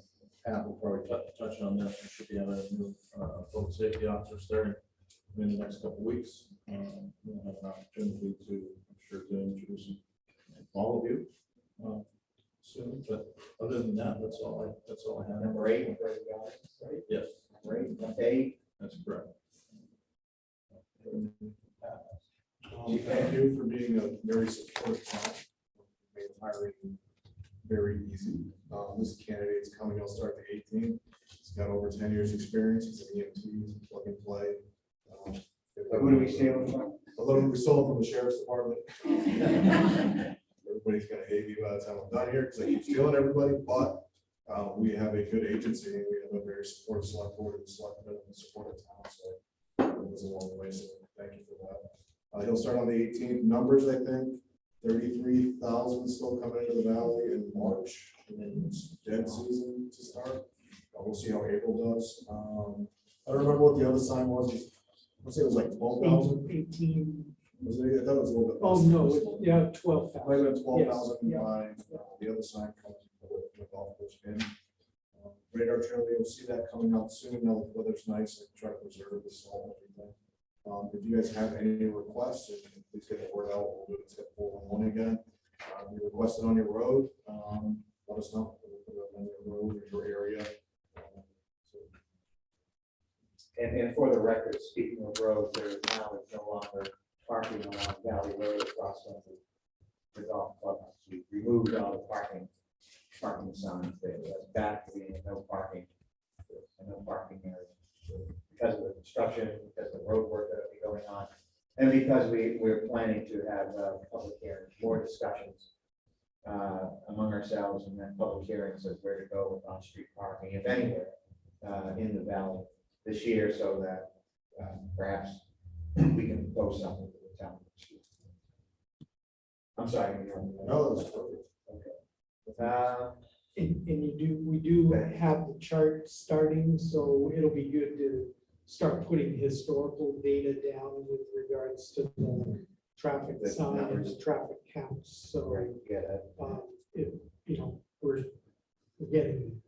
Pat will probably touch on this, we should be having a new public safety officer starting in the next couple of weeks. We'll have an opportunity to, I'm sure, to introduce all of you soon, but other than that, that's all I have. Number 8, right? Yes, Great, number 8. that's correct. Thank you for being a very supportive town. Made hiring very easy. This candidate's coming, he'll start the 18th. He's got over 10 years' experience. He's an EMT, he's a plug and play. Who do we steal from? A little, we stole him from the sheriff's department. Everybody's gonna hate me by the time I'm done here, because I keep stealing everybody, but we have a good agency, and we have a very supportive select board and selectmen and supportive town, so it was a long way, so thank you for that. He'll start on the 18th. Numbers, I think, 33,000 still coming into the valley in March, and then it's dead season to start. We'll see how April does. I don't remember what the other sign was. Let's say it was like 12,000. 18. Was it? I thought it was a little bit. Oh, less. no, yeah, Might 12,000. have been 12,000 Yes, yeah. by the other sign coming from the golf course in. Radar trail, you'll see that coming out soon. Now the weather's nice. I try to preserve the salt and everything. If you guys have any requests, please get the word out. We'll do it at 411 again. You request it on your road. Let us know. We'll put it on your road or your area. And for the record, speaking of roads, there is now no longer parking along Valley Road across from the golf clubhouse. We removed all the parking signs there. That's back to being no parking area. So because of the construction, because of the road work that will be going on, and because we're planning to have public hearings, more discussions among ourselves, and then public hearings of where to go with on-street parking, if anywhere, in the valley this year, so that perhaps we can propose something to the town. I'm sorry. No, that's perfect. Okay. We do have the chart starting, so it'll be good to start putting historical data down with regards to the traffic The signs, numbers. traffic counts, so, Great, get it. we're getting.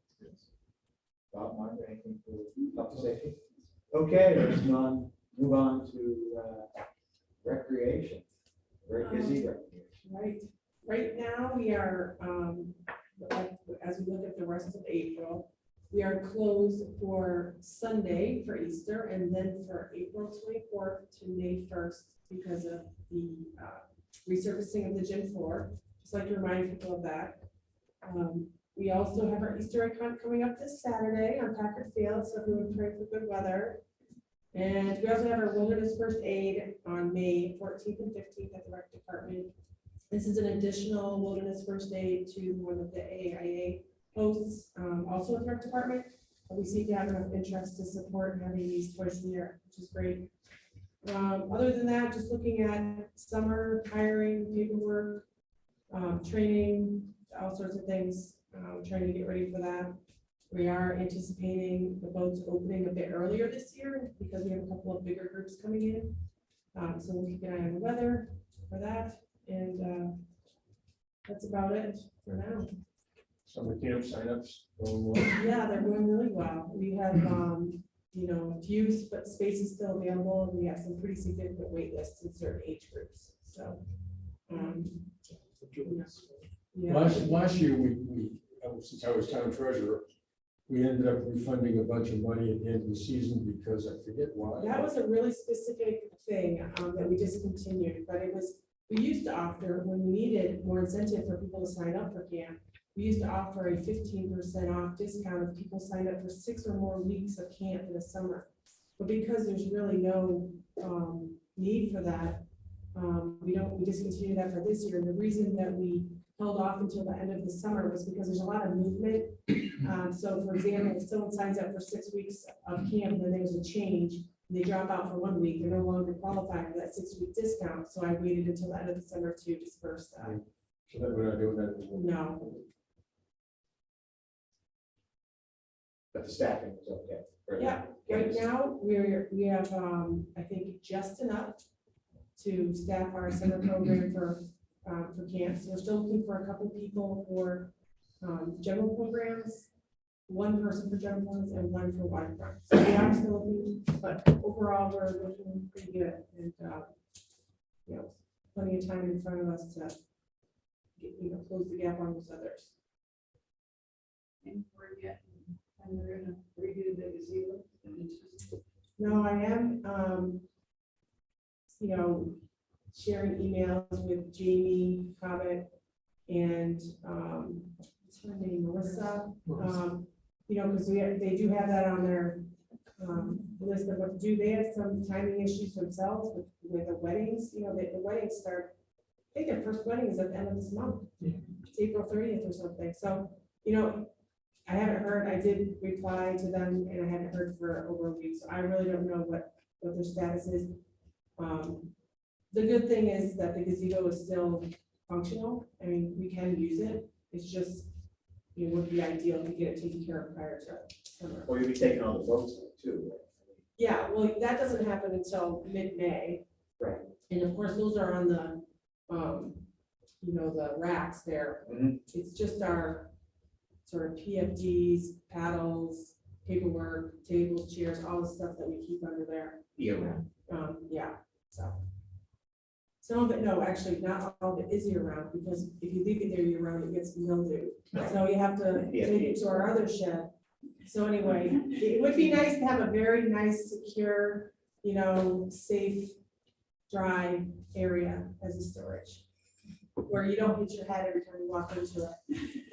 Bob, Mark, anything for public safety? Okay, let's move on to recreation. Very busy recreation. Right now, we are, as we look at the rest of April, we are closed for Sunday for Easter and then for April 24th to May 1st because of the resurfacing of the gym floor. Just like to remind people of that. We also have our Easter egg hunt coming up this Saturday on Packard Field, so everyone pray for good weather. And we also have our wilderness first aid on May 14th and 15th at the rec department. This is an additional wilderness first aid to one of the AIA hosts, also at the rec department. We seem to have enough interest to support having these twice a year, which is great. Other than that, just looking at summer hiring, paperwork, training, all sorts of things, trying to get ready for that. We are anticipating the boats opening a bit earlier this year because we have a couple of bigger groups coming in. So we'll keep an eye on the weather for that. And that's about it for now. Summer camp signups going well. Yeah, they're going really well. We have, a few spaces still available, and we have some pretty significant wait lists in certain age groups. So, yeah. Last year, since I was town treasurer, we ended up refunding a bunch of money at the end of the season because I forget why. That was a really specific thing that we discontinued, but we used to offer, when we needed more incentive for people to sign up for camp, we used to offer a 15% off discount if people signed up for 6 or more weeks of camp in the summer. But because there's really no need for that, we discontinued that for this year. And the reason that we held off until the end of the summer was because there's a lot of movement. So for example, if someone signs up for 6 weeks of camp and then there's a change, and they drop out for 1 week, they're no longer qualified for that 6-week discount. So I waited until the end of the summer to disperse that. So that we're not doing that anymore. No. But the staffing is okay. for Yeah, the- right now, we have, I think, just enough to staff our summer program for camps. We're still looking for a couple people for general programs, one person for general ones and one for waterfront. So we are still looking, but overall, overall, we're looking pretty good and, you know, plenty of time in front of us to get, close the gap on those others. And we're getting, and we're gonna redo the gazebo. No, I am, sharing emails with Jamie Cobbett and, what's her name, Melissa? Because they do have that on their, list of what to do. They have some timing issues themselves with the weddings, the weddings start, I think their first wedding is at the end of this month. It's April 30th or something. So, I haven't heard, I did reply to them and I haven't heard for over a week, so I really don't know what their status is. The good thing is that the gazebo is still functional. I mean, we can use it. It's just, it would be ideal to get it taken care of prior to summer. Or you'll be taking all the votes too. Yeah, well, that doesn't happen until mid-May. Right. And of course, those are on the, the racks there. Mhm. It's just our sort of PFDs, paddles, paperwork, tables, chairs, all the stuff that we keep under there. Yeah. Yeah, so. Some of it, no, actually, not all of it is year round, because if you leave it there year round, it gets mildew. So you have to take it to our other shed. So anyway, it would be nice to have a very nice, secure, safe, dry area as a storage, where you don't hit your head every time you walk into it.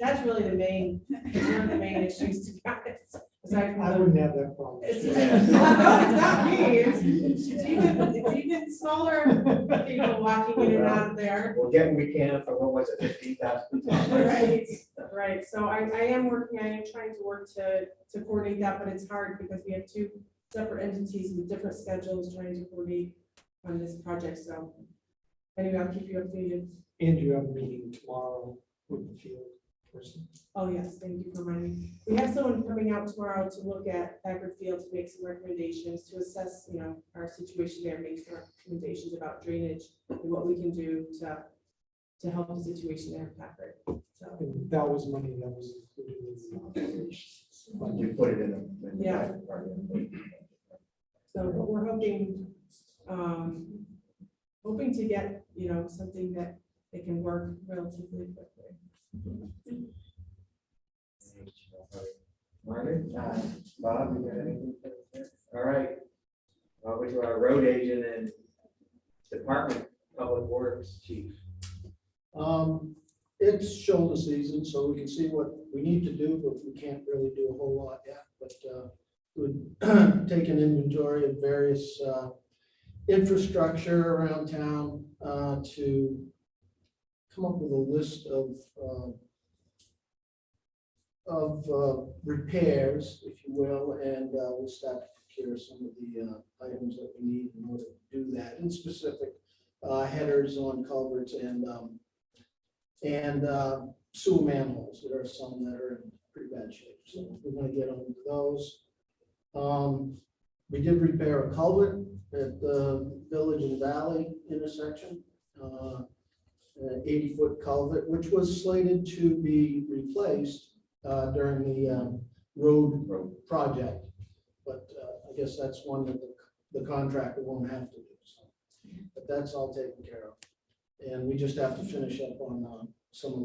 That's really one of the main issues, to be honest. Aside from I the- wouldn't have that problem. No, it's not me, it's even smaller people walking in and out of there. We'll get what we can for, what was it, 15,000? Right, so I am trying to work to coordinate that, but it's hard because we have two separate entities with different schedules trying to coordinate on this project, so. Anyway, I'll keep you updated. And you have a meeting tomorrow with the field person. Oh, yes, thank you for reminding me. We have someone coming out tomorrow to look at Packard Field to make some recommendations, to assess, our situation there, make some recommendations about drainage and what we can do to help the situation there in Packard. So, And that was money that was included in the operations. You put it in the. Yeah. so but we're hoping to get, something that can work relatively quickly. Margaret, Bob, you got anything? All right. Over to our road agent and Department Public Works Chief. It's shoulder season, so we can see what we need to do, but we can't really do a whole lot yet. But we've taken inventory of various infrastructure around town to come up with a list of repairs, if you will, and we'll start to procure some of the items that we need in order to do that, in specific headers on culverts and sewer manholes. There are some that are in pretty bad shape, so we're going to get on those. We did repair a culvert at the Village and Valley intersection, an 80-foot culvert, which was slated to be replaced during the road project. But I guess that's one that the contractor won't have to do. So, but that's all taken care of. And we just have to finish up on some of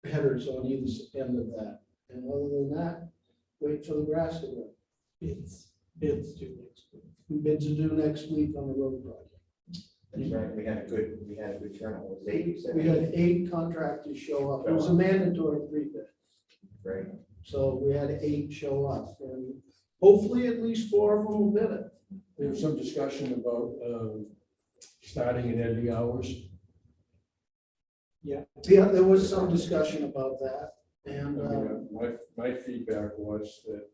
the headers on either end of that. And other than that, wait for the grass to grow. Bids due next week. Bids are due next week on the road project. That's right. We had a good turnout. It was 8, you said? We had 8 contractors show up. It was a mandatory 3-bid. Great. So we had 8 show up, and hopefully at least 4 of them will bid it. There was some discussion about starting and ending hours. Yeah, there was some discussion about that, and My feedback was that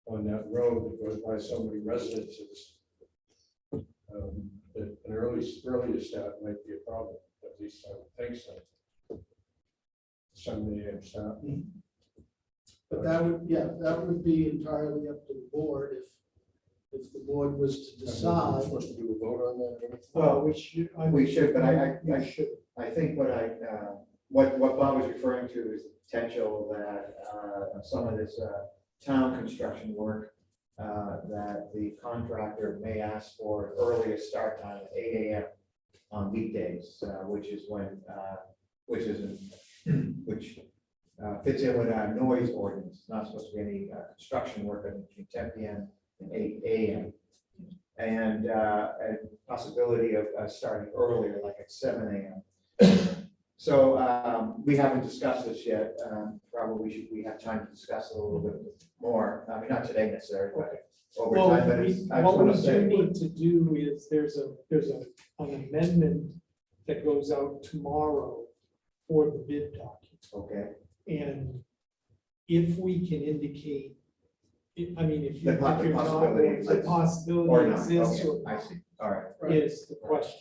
on that road that goes by so many residences, that an earlier start might be a problem, at least I would think so. 7 a.m. start. but that would be entirely up to the board if the board was to We're decide. supposed to do a vote on that. Well, We should, but we should. I think what Bob was referring to is the potential that some of this town construction work that the contractor may ask for an earlier start time at 8 AM on weekdays, which is when, which fits in with our noise ordinance. Not supposed to be any construction work between 10 PM and 8 AM. And a possibility of starting earlier, like at 7 AM. So we haven't discussed this yet. Probably we have time to discuss it a little bit more. I mean, not today necessarily, but over Well, time. But I just what we want to do say, need to do is, there's an amendment that goes out tomorrow for the bid document. okay, And if we can indicate, I mean, if The you're po- the not, possibility the exists. or possibility not. exists Okay, or I see. All right. not is the question.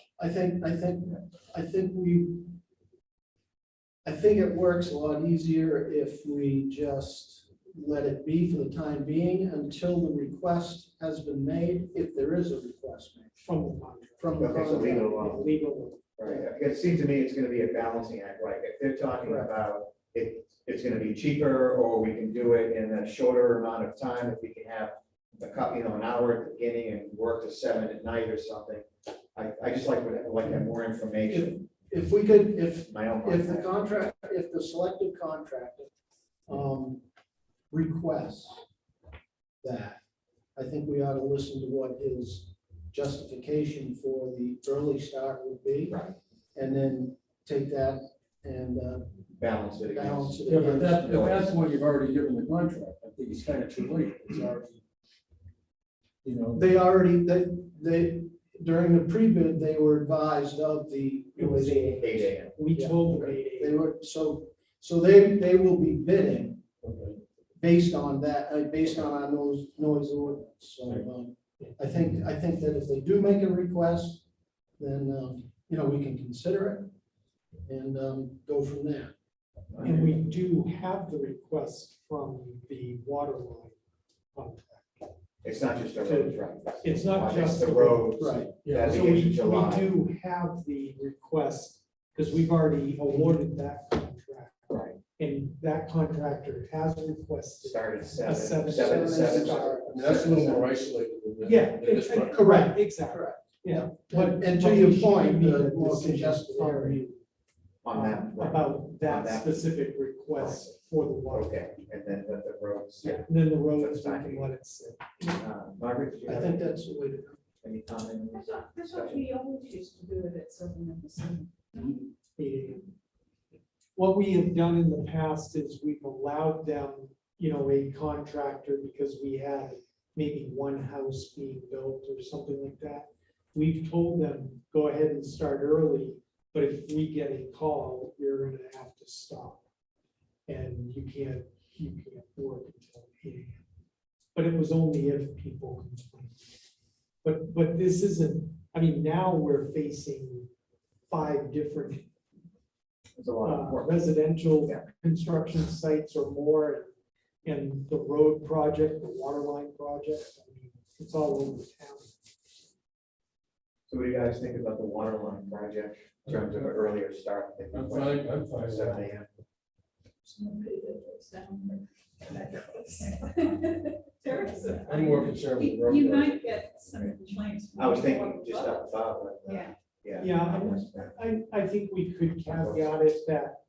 I think it works a lot easier if we just let it be for the time being until the request has been made, if there is a request made From the contract. from the Okay, so leave it contract. alone. Legal. Right, it seems to me it's gonna be a balancing act, right? If they're talking Correct. about it's gonna be cheaper, or we can do it in a shorter amount of time, if we can have an hour at the beginning and work to 7 at night or something. I just like to have more information. If we could, My own. if the selected contractor requests that, I think we ought to listen to what his justification for the early start would be. Right. And then take that and Balance it balance against. it Yeah, but against. if that's what you've already given the contract, I think it's kind of too late. It's already, They already, during the pre-bid, they were advised of the. It was 8 AM. We Yeah. told them 8 They AM. were, so they will be bidding okay. based on that, based on our noise ordinance. So, I think that if they do make a request, then, we can consider it and, go from there. And we do have the request from the water line contract. It's not just the roads, right? It's not just the the roads. Right. Yeah, That's So against we July. do have the request, because we've already awarded that contract. Right. And that contractor has requested. Start at A 7, 7 7. start. I mean, that's a little more isolated than this. Yeah, than this one. correct, exactly. Correct. Yeah. And to but your we should point, need the a more decision congested from area. you On that. right. about On that that. specific request for the water. Okay, and then the roads. Yeah, and then the roads, we That's can let it sit. Margaret, did you I have think that's the way to go. any comment? I thought we always used to do it at 7 in the summer. 8 AM. What we have done in the past is we've allowed them, a contractor, because we had maybe one house being built or something like that. We've told them, go ahead and start early, but if we get a call, you're gonna have to stop. And you can't work until 8 AM. But it was only if people complained. But this isn't, now we're facing 5 different It's a lot of work. residential Yeah. construction sites or more, and the road project, the water line project, it's all over town. So what do you guys think about the water line project in terms of an earlier start? I'm fine. with 7 that. AM. Somebody that goes down there. There is a- I'm more concerned with the road. You project. might get some complaints. from I was people thinking just above. up above, but. Yeah. Yeah. I think we could caveat it that,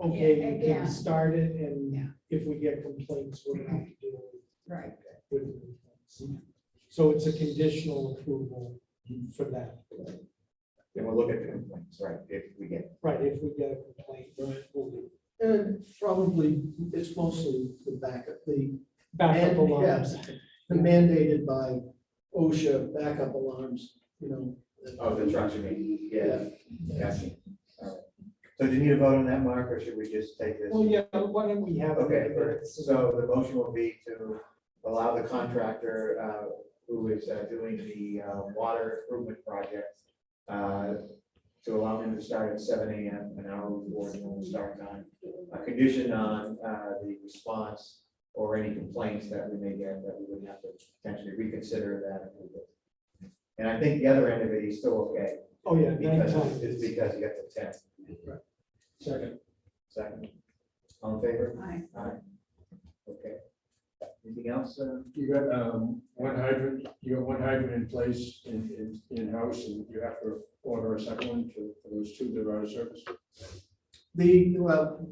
okay, you Yeah. can start it, Yeah. and if we get complaints, we're gonna have to deal Right. with the complaints. So it's a conditional approval for that, Then we'll look at the complaints, right, if we get. right, if we get a complaint, we'll do. And probably, it's mostly the backup, the Backup And, alarms. yeah, the mandated by OSHA backup alarms, Oh, the trucks, you mean, yeah. Gotcha. All right. So do you need a vote on that, Mark, or should we just take this? Well, yeah, why don't we have? it in Okay, the great. minutes? So the motion will be to allow the contractor who is doing the water improvement project to allow him to start at 7 AM, an hour before the normal start time. A condition on the response or any complaints that we may get, that we would have to potentially reconsider that approval. And I think the other end of it, he's still okay, Oh, yeah, because nighttime. it's because you got the 10. Second. Second. All in favor? Aye. Aye. Okay. Anything else? You got, one hydrant, you got one hydrant in place in-house, and you have to order a second one for those two that are out of service. Well,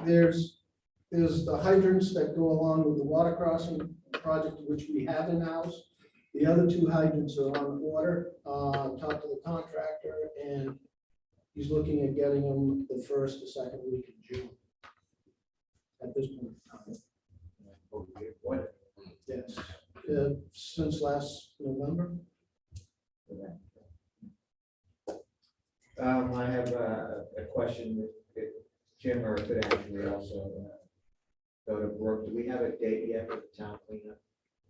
there's the hydrants that go along with the water crossing project, which we have in-house. The other two hydrants are on order. Talked to the contractor, and he's looking at getting them the first or second week of June. At this point in time. What? Yes, since last November. I have a question that Jim or could actually also go to Brooke. Do we have a date yet for the town cleanup?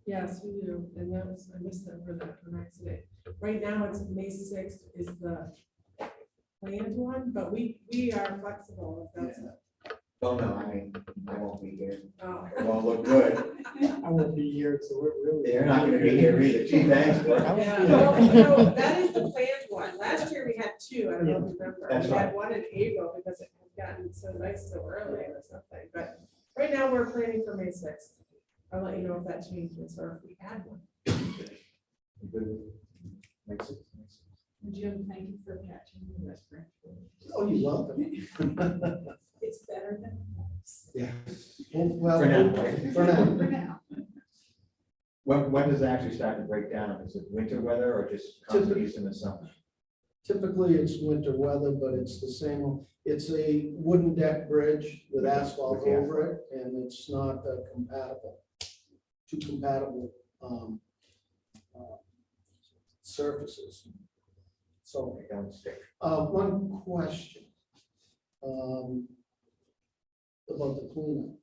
Yes, we do, and that was, I missed that for that for accident. Right now, it's May 6th is the planned one, but we are flexible if that's it. Oh, no, I mean, I won't be here. Oh. It won't look good. I won't be here, so we're really. They're not gonna be here either. Gee, thanks, but Yeah, well, you know, that is the planned one. Last year we had two, I don't know if you remember. That's We had right. one in April because it had gotten so nice so early or something, but right now we're planning for May 6th. I'll let you know if that changes or if we had one. makes it. Jim, thank you for catching the West Branch. Oh, you're welcome. It's better than it was. Yeah. Well, For now, right? For now. For now. When does it actually start to break down? Is it winter weather or just constantly in the summer? Typically, it's winter weather, but it's the same, it's a wooden deck bridge with asphalt With the over it, and it's not compatible, two compatible surfaces. So, They don't stick. one question about the cleanup.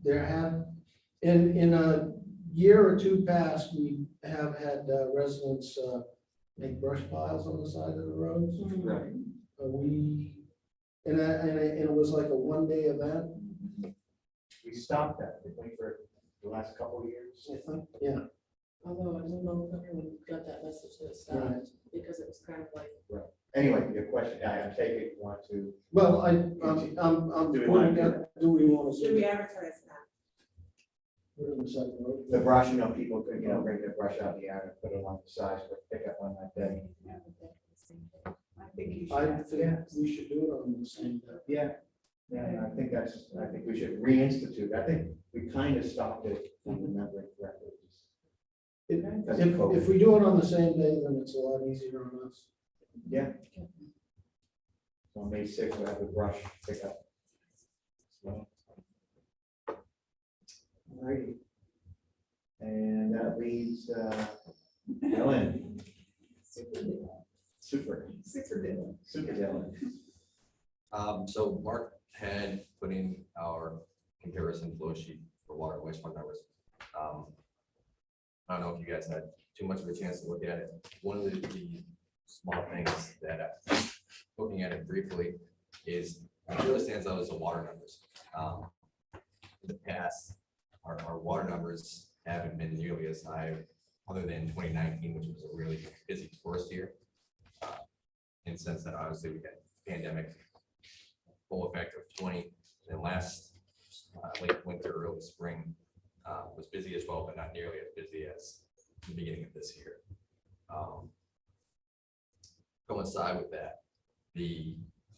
There have, in a year or two past, we have had residents make brush piles on the side of the roads. Right. And it was like a one-day event, We stopped that, didn't we, for the last couple of years? I think, yeah. Although I don't know if everyone got that message that it Right. stopped because it was kind of like. Anyway, your question, I take it, you want to, Well, I'm Do we want pointing to do out, do we want to? Should we advertise that? Put it in the second row? the brush, people could, bring their brush out in the yard and put it along the sides for pickup on that day. I think you should. I ask think that. we should do it on the same day. Yeah, I think we should reinstitute. I think we kind of stopped it, if I'm remembering correctly. If we do it on the same day, then it's a lot easier on us. Yeah. So on May 6th, we'll have the brush pickup. So. All righty. And that leaves, Ellen. Super Dylan. So Mark had put in our comparison flow sheet for water and wastewater numbers. I don't know if you guys had too much of a chance to look at it. One of the small things that, looking at it briefly, is what really stands out is the water numbers. In the past, our water numbers haven't been nearly as high, other than 2019, which was a really busy tourist year. In the sense that obviously we had pandemic full effect of 20, and then last late winter, early spring was busy as well, but not nearly as busy as the beginning of this year. Coincide with that,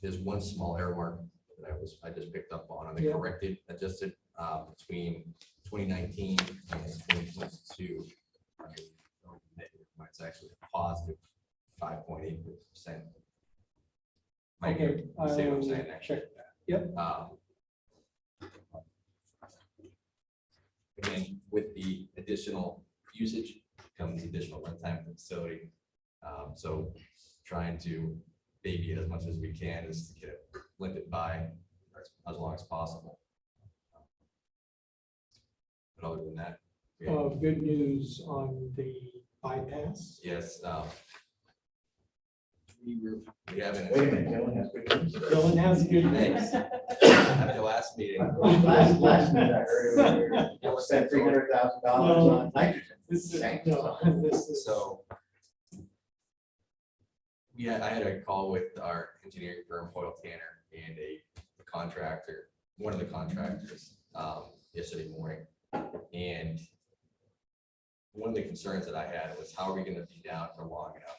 there's one small error mark that I just picked up on the corrected, adjusted between 2019 and 2022. It's actually a positive 5.8%. Okay, See what I'm saying I'll there? check that. Yep. Again, with the additional usage comes additional runtime for the facility. So trying to baby it as much as we can is to get it limited by as long as possible. But other than that, Good news on the bypass. yes. We haven't. Wait a minute, Dylan has good news. Dylan has good news. At the last meeting. Last minute, I heard it spent $300,000 on nitrogen. This is, Thanks. this is. So. I had a call with our engineering firm, Hoyle Tanner, and a contractor, one of the contractors. yesterday morning. And one of the concerns that I had was how are we gonna be down for long enough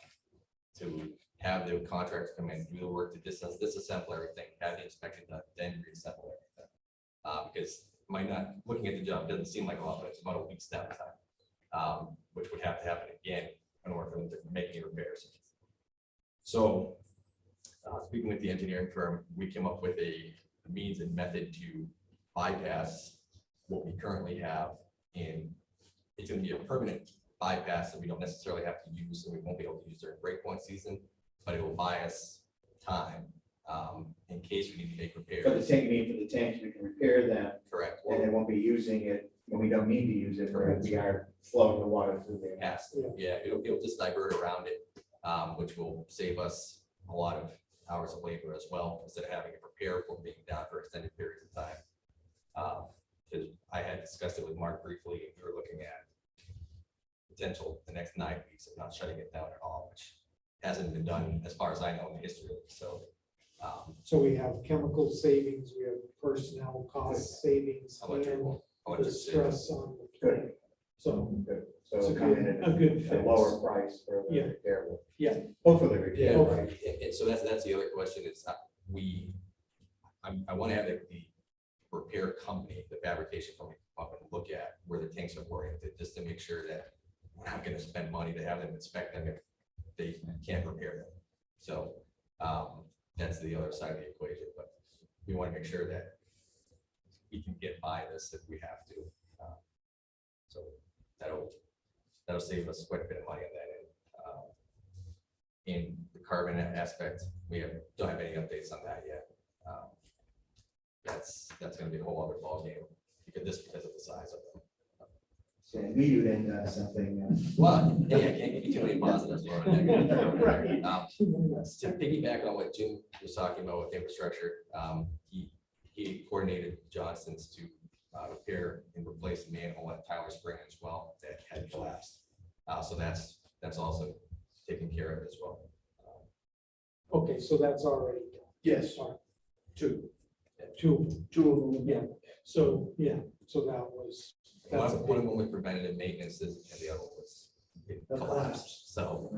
to have the contractor come in, do the work to disassemble everything, have the inspection done, then reassemble everything. Because might not, looking at the job, doesn't seem like a lot, but it's about a week's downtime, which would have to happen again in order for them to make any repairs. So, speaking with the engineering firm, we came up with a means and method to bypass what we currently have, and it's going to be a permanent bypass that we don't necessarily have to use, and we won't be able to use during breakpoint season, but it will buy us time in case we need to make For the repairs. tank, you mean for the tanks, we can repair them, Correct. and they won't be using it when we don't need to use it, or if we are flowing the water through there. Yes, yeah, it'll just divert around it, which will save us a lot of hours of labor as well, instead of having to prepare for being down for extended periods of time. Because I had discussed it with Mark briefly, and we were looking at potential the next 9 weeks of not shutting it down at all, which hasn't been done as far as I know in the history of the facility. So we have chemical savings, we have personnel cost savings, and Electrical the stress on the Good. plant. So Good. it's So a come in good, at a good a fix. lower price for the Yeah. repair. Yeah. Hopefully repair. Yeah, price. and so that's the other question is I want to have the repair company, the fabrication company, up and look at where the tanks are oriented, just to make sure that we're not going to spend money to have them inspect them if they can't repair them. So that's the other side of the equation, but we want to make sure that we can get by this if we have to. So that'll save us quite a bit of money on that end. In the carbon aspect, don't have any updates on that yet. That's going to be a whole other ballgame because of the size of them. So we do then something. Well, hey, I can't give you too many positives. Laura. Right. To piggyback on what Jim was talking about with infrastructure, he coordinated Johnson's to repair and replace the manhole at Tyler Spring as well that had collapsed. So that's also taken care of as well. Okay, so that's already done. Yes, Sorry. two Two, of them. yeah, so that was, that's a One of big, them with preventative maintenance and the other one was it The collapsed. So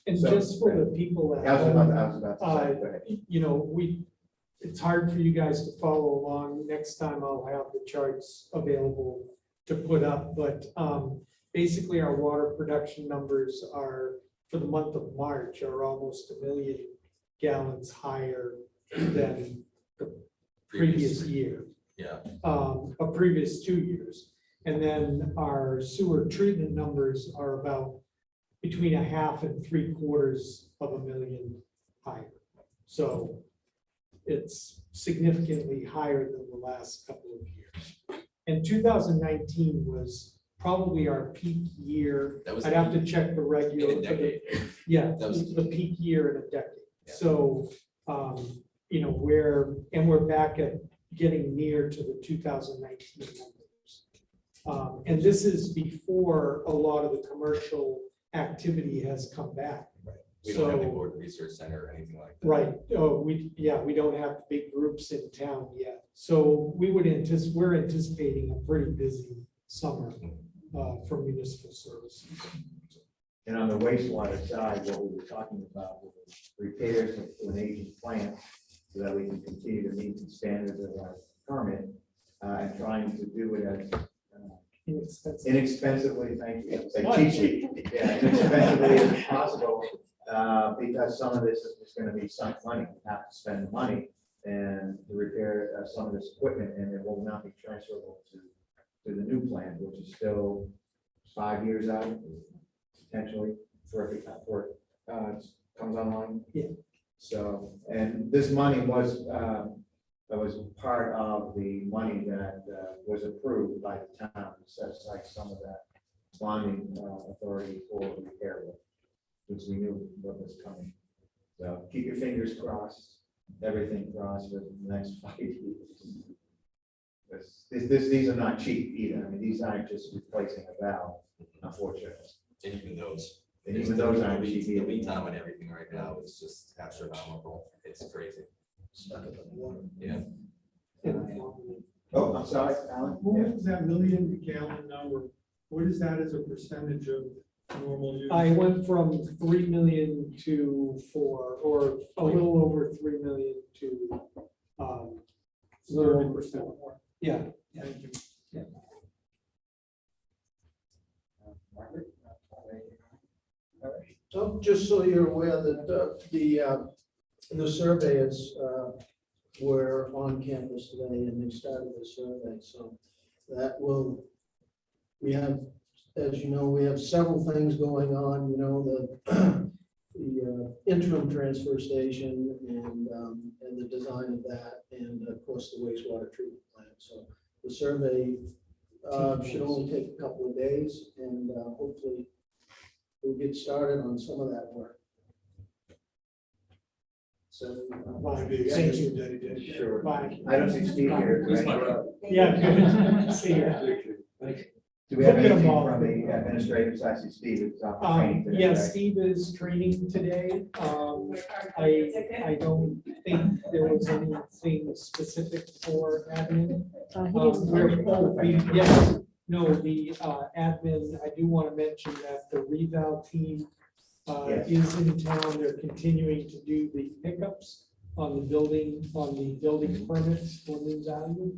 and So- just for the people at I was home, about to say, go ahead. you know, it's hard for you guys to follow along. Next time I'll have the charts available to put up, but basically our water production numbers are, for the month of March, are almost 1 million gallons higher than the previous year, yeah, previous 2 years. And then our sewer treatment numbers are about between 1/2 and 3/4 of 1 million higher. So it's significantly higher than the last couple of years. And 2019 was probably our peak year. That was I'd have to check the regular. in a decade. Yeah, That was- the peak year in a decade. Yeah. So, you know, we're back at getting near to the 2019 numbers. And this is before a lot of the commercial activity has come back. We don't have the So- Gordon Research Center or anything like that. Right, we don't have big groups in town yet. So we're anticipating a pretty busy summer for municipal services. And on the wastewater side, what we were talking about was repairs to an aging plant so that we can continue to meet the standards of our permit and trying to do it as inexpensively, thank you, say cheaply, yeah, inexpensively as possible. Because some of this is just going to be sunk money, we have to spend money and to repair some of this equipment, and it will not be transferable to the new plant, which is still 5 years out, potentially, for it comes online. Yeah. So, and this money was part of the money that was approved by the town to set aside some of that bonding authority for repair work, which we knew what was coming. So keep your fingers crossed, everything crossed for the next 5 years. These are not cheap either. I mean, these aren't just replacing a valve, unfortunately. And even those. And even those aren't cheap The either. lead time on everything right now is just astronomical. It's crazy. Stuck up in the water. Yeah. Oh, I'm sorry, Alan. What was that million gallon number? What is that as a percentage of normal use? I went from 3 million to 4, or a little over 3 million to, 30% more. yeah. Thank you. Margaret? All right. So just so you're aware that the surveyors were on campus today and they started the survey, so that will, we have, as you know, we have several things going on, you know, the interim transfer station and the design of that, and of course the wastewater treatment plant. So the survey should only take a couple of days, and hopefully we'll get started on some of that work. So, Thank you. Sure. Bye. I don't see Steve here. Where's my Do Yeah, good. See ya. we have Look at 'em anything all. from the administrative side? I see Steve is off training today, Yeah, right? Steve is training today. I don't think there was anything specific for admin. He didn't. We're both, yes, no, the admin, I do want to mention that the reval team Yes. is in town. They're continuing to do the pickups on the building permits for New Value.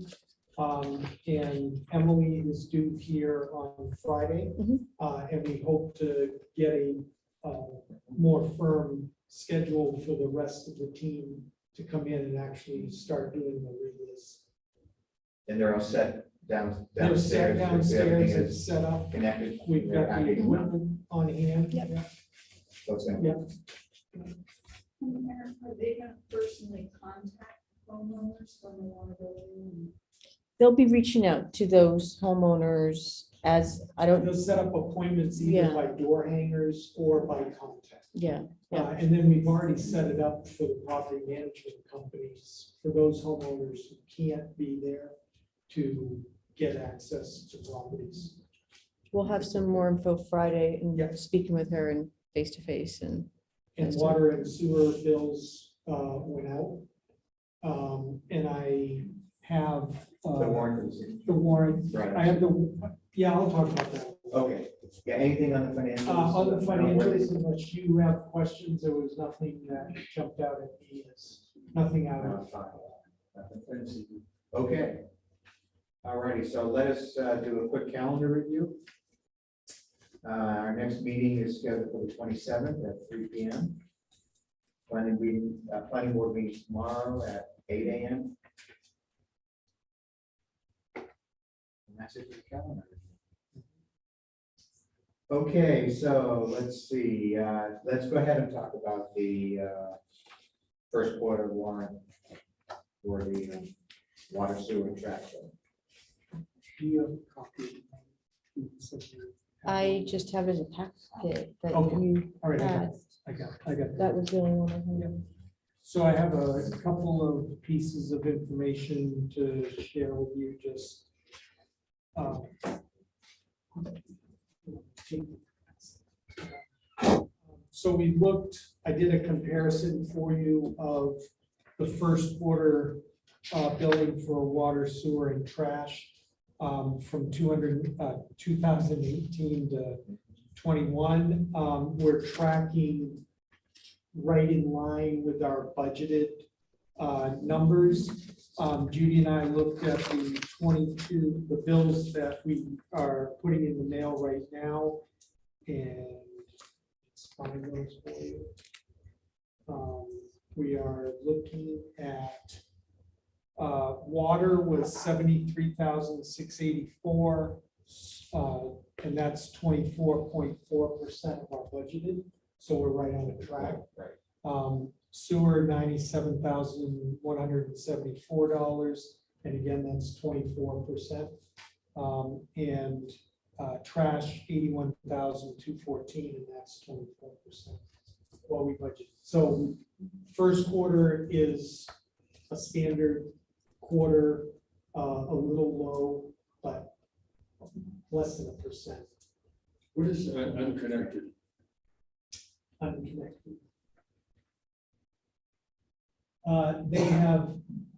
And Emily is due here on Friday. And we hope to get a more firm schedule for the rest of the team to come in and actually start doing the release. And they're all set They're set downstairs. downstairs, Everything it's is set up. connected. We've got the equipment on hand. Yep. Yeah. So it's gonna- Yeah. Are they gonna personally contact homeowners when they want to go in? They'll be reaching out to those homeowners as, I don't, They'll set up appointments either Yeah. by door hangers or by contact. yeah, yeah. And then we've already set it up for the property management companies, for those homeowners who can't be there to get access to properties. We'll have some more info Friday Yeah. and speaking with her and face to face and. And water and sewer bills went out. And I have. The warrant. The warrant, Right. I have the, yeah, I'll talk about that. Okay, yeah, anything on the financials? On the financials, unless you have questions, there was nothing that jumped out at me as, nothing out No, of. fine. Okay. All righty, so let us do a quick calendar review. Our next meeting is scheduled for the 27th at 3 p.m. Planning board meeting tomorrow at 8 a.m. And that's it for the calendar. Okay, so let's see, let's go ahead and talk about the first quarter warrant for the water sewer and trash. Do you have a copy? I just have it as a packet that Okay. you All right, asked. I got. That was the only one I had. So I have a couple of pieces of information to share with you, just. So we looked, I did a comparison for you of the first quarter billing for water, sewer, and trash from 2018 to 21. We're tracking right in line with our budgeted numbers. Judy and I looked at the 22, the bills that we are putting in the mail right now, and let's find those for you. We are looking at water was 73,684, and that's 24.4% of our budgeted. So we're right on the track. Right. Sewer, $97,174, and again, that's 24%. And trash, $81,214, and that's 24%. What we budget. So first quarter is a standard quarter, a little low, but less than 1%. What is unconnected? Unconnected. They have,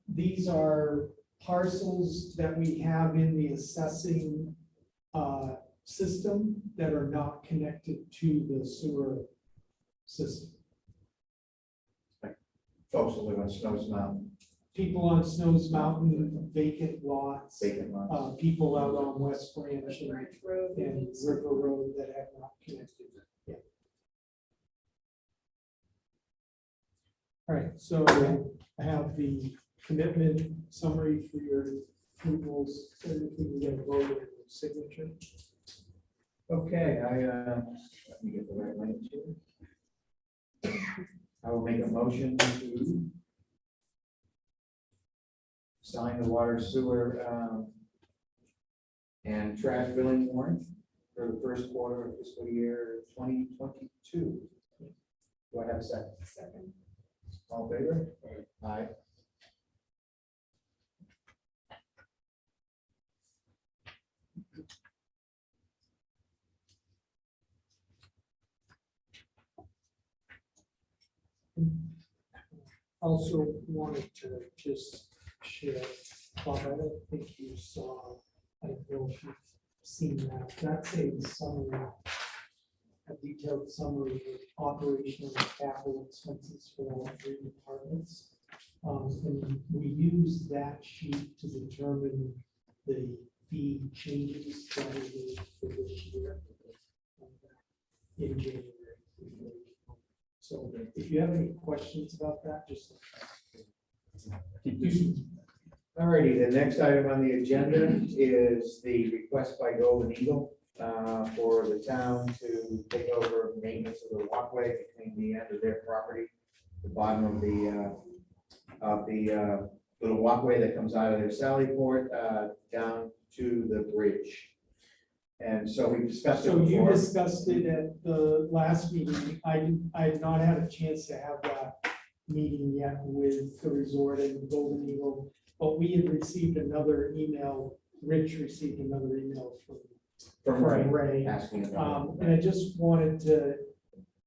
these are parcels that we have in the assessing system that are not connected to the sewer system. Folks who live on Snows Mountain, People on Snows Mountain, vacant lots, vacant lots. people out on West Branch and Branch Road. and River Road that have not connected. Yeah. All right, so I have the commitment summary for your approvals, so if we can get a vote and signature. Okay, let me get the right language here. I will make a motion to sign the water, sewer, and trash billing warrant for the first quarter of fiscal year 2022. Do I have a second? Second. All in favor? Aye. Also wanted to just share, Bob, I don't think you saw, I don't know if you've seen that, that's a summary, a detailed summary of operational and capital expenses for all three departments. And we use that sheet to determine the fee changes that we need for this year. In January. So if you have any questions about that, just. All righty, the next item on the agenda is the request by Golden Eagle for the town to take over maintenance of the walkway between the end of their property, the bottom of the little walkway that comes out of their Sally Port down to the bridge. And so we discussed it So you before. discussed it at the last meeting. I had not had a chance to have that meeting yet with the resort and Golden Eagle, but we had received another email, Rich received another email from Ray. Asking about. And I just wanted to,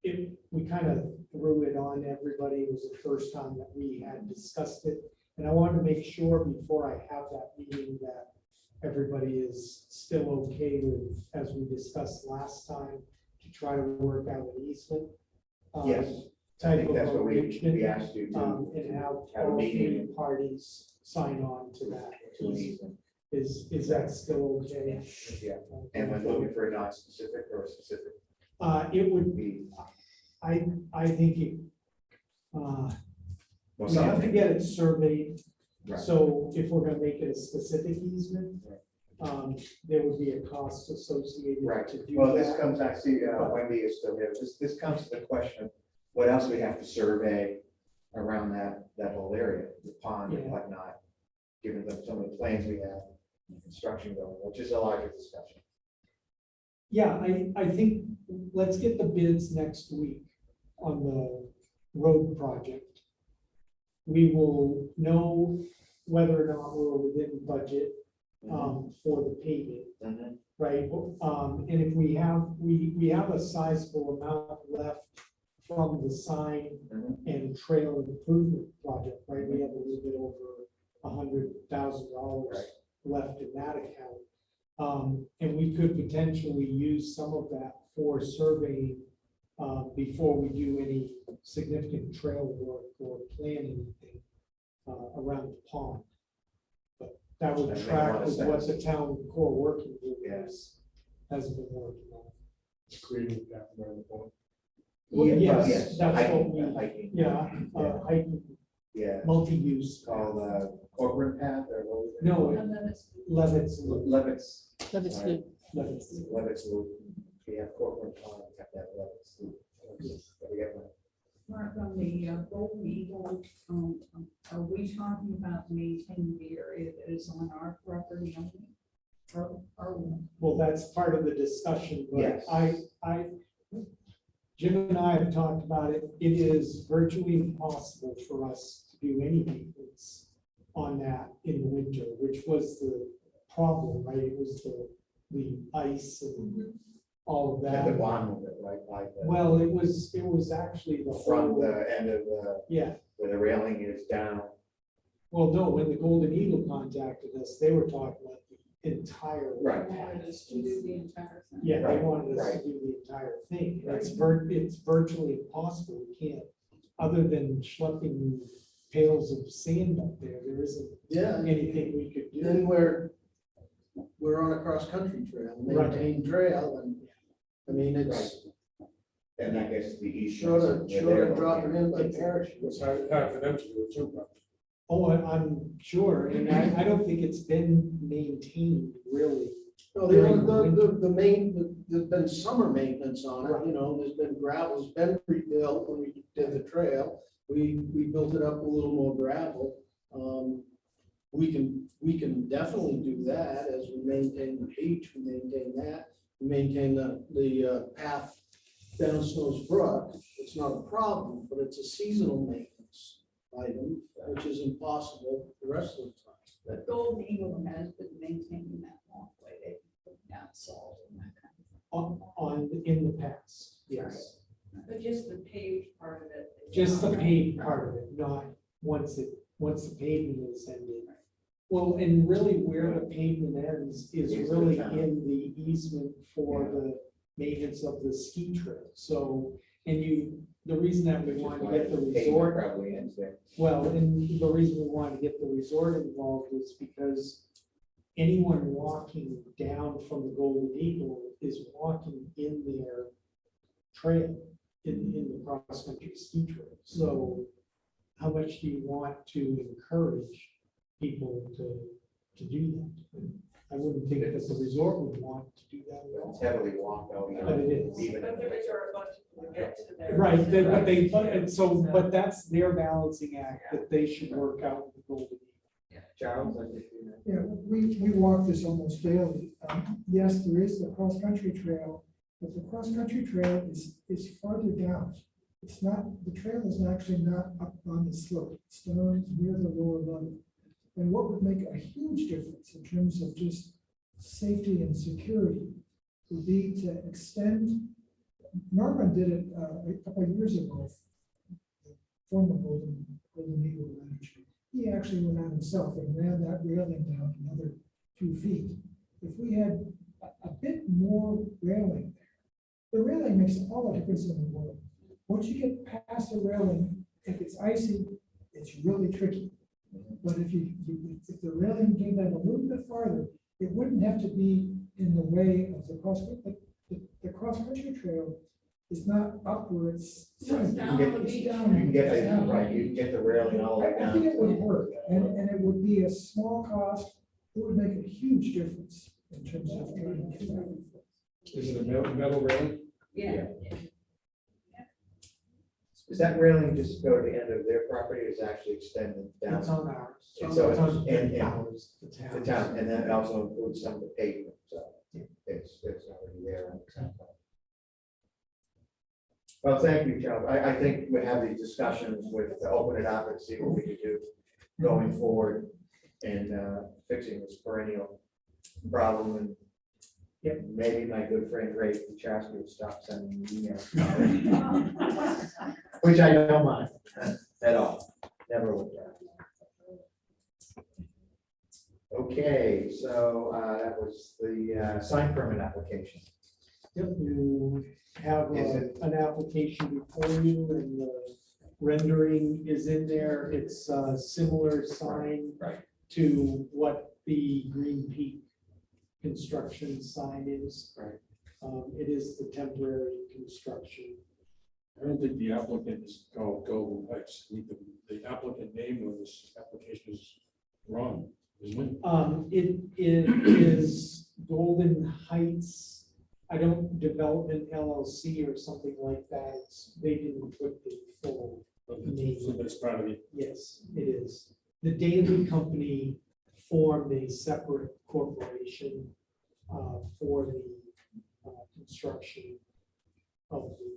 we kind of threw it on everybody. It was the first time that we had discussed it. And I wanted to make sure before I have that meeting that everybody is still okay with, as we discussed last time, to try to work out an easement. Yes, I Type think of that's what we arrangement, asked you to. and have have a all three meeting. parties sign on to that. To an easement. Is that still okay? Yeah, and we're looking for a non-specific or a specific. It would Be. I think it, Well, we have to something. get it surveyed. Right. So if we're gonna make it a specific easement, there would be a cost associated Right, to do well, this that. comes, I see, Wendy is still here, this comes to the question, what else we have to survey around that whole area, the pond and Yeah. whatnot, given them some of the plans we have, construction going, which is a larger discussion. Yeah, I think, let's get the bids next week on the road project. We will know whether or not we're within budget, for the paving. Mhm. Right, and if we have a sizable amount left from the sign Mhm. and trail improvement project, right? We have a little bit over $100,000 Right. left in that account. And we could potentially use some of that for surveying, before we do any significant trail work or plan anything, around the pond. That would That makes a track lot of with what sense. the town core working group Yes. has been working on. Creating that around the point. Well, Yeah, yes, that's what hiking, we, hiking. hiking, Yeah, multi-use. called corporate path or what was it? No, And then it's Levitt's, Levitt's. Levitt's Right. Loop. Levitt's. Levitt's Loop. We have corporate pond, we have to have Levitt's Loop. But we have one. Mark, on the Golden Eagle, are we talking about maintaining the area that is on our property only? Or well, that's part of the discussion, but Yes. Jim and I have talked about it. It is virtually impossible for us to do any maintenance on that in the winter, which was the problem, right? It was the ice and all of At the that. bottom of it, right, like the, Well, it was actually the from whole, the end of the, yeah, where the railing is down Well, no, when the Golden Eagle contacted us, they were talking about the entire. Right. Wanted us to do the entire thing. Yeah, they Right, wanted us to right. do the entire thing. Right. It's virtually impossible. We can't, other than schlepping pails of sand up there, there isn't Yeah, anything we could do. then we're on a cross-country trail, Right. maintained trail, and, I mean, it's And that gets to the east. short of dropping in by parachute. It's hard for them to do it too, probably. Oh, I'm sure, and I don't think it's been maintained really. No, the main, there's been summer maintenance on it, you know, there's been gravel, it's been rebuilt when we did the trail. We built it up a little more gravel. We can definitely do that as we maintain the beach, we maintain that, we maintain the path down Snow's Brook. It's not a problem, but it's a seasonal maintenance item, which is impossible the rest of the time. The Golden Eagle has been maintaining that walkway, they put down salt and that kind of In the past, yes. thing. But just the paved part of it. is Just the not- paved part of it, not once the pavement is ended. Well, and really where the pavement ends is Is the really town. in the easement for the maintenance of the ski trail. So, the reason that we wanted to get the resort, Probably ends there. well, and the reason we wanted to get the resort involved was because anyone walking down from the Golden Eagle is walking in their trail, in the cross-country ski trail. So how much do you want to encourage people to do that? I wouldn't think that the resort would want to do that at all. It's heavily walked out. But it is. Even But the resort wants people to get to there. Right, but that's their balancing act that they should work out with the Golden Eagle. Charles, I think you know. Yeah, we walk this almost daily. Yes, there is the cross-country trail, but the cross-country trail is farther down. It's not, the trail is actually not up on the slope, it's down near the lower level. And what would make a huge difference in terms of just safety and security would be to extend, Norman did it a couple of years ago, the former Golden Eagle manager. He actually went out himself and ran that railing down another 2 feet. If we had a bit more railing there, the railing makes all the difference in the world. Once you get past the railing, if it's icy, it's really tricky. But if the railing came down a little bit farther, it wouldn't have to be in the way of the cross-country trail is not upwards. No, it's down on the beach. You can get, right, you can get the railing all the way I down. think it would work, and it would be a small cost, it would make a huge difference in terms of trying to get that. Is it a metal railing? Yeah. Does that railing just go to the end of their property, or is it actually extended down? It's on ours. And so it's on in ours, the town, and then it also includes some of the pavement, so it's already there. on the town property. Well, thank you, Charles. I think we have these discussions with, to open it up and see what we can do going forward and fixing this perennial problem. And maybe my good friend Ray Kucharski will stop sending me emails. Which I don't mind at all. Never would. Okay, so that was the sign permit application. Yep, you have Is it- an application before you and the rendering is in there. It's a similar sign Right. to what the Green Peak construction sign is. Right. It is the temporary construction. I don't think the applicant is called Golden Heights. I think the applicant name on this application is wrong, isn't it? It is Golden Heights, I don't, Development LLC or something like that. They didn't put the full name. So that's part of the, Yes, it is. The Daily Company formed a separate corporation for the construction of the.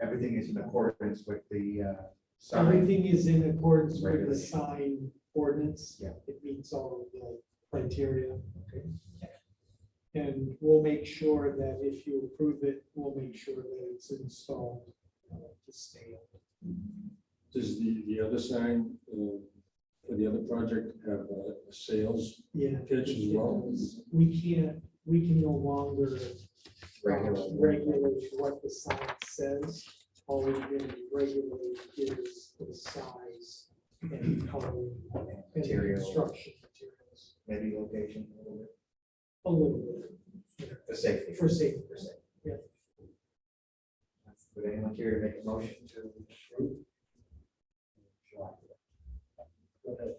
Everything is in accordance with the sign. Everything is in accordance with the Regulation. sign ordinance. Yeah. It meets all of the criteria. Okay. And we'll make sure that if you approve it, we'll make sure that it's installed to scale. Does the other sign, for the other project have a sales Yeah. pitch as well? We can no longer regulate what the sign says. All we can regulate is the size and coloring and Material. construction materials. Maybe location a little bit. A little bit. For safety. For safety. For safety. Yeah. Would anyone care to make a motion to approve? Go ahead.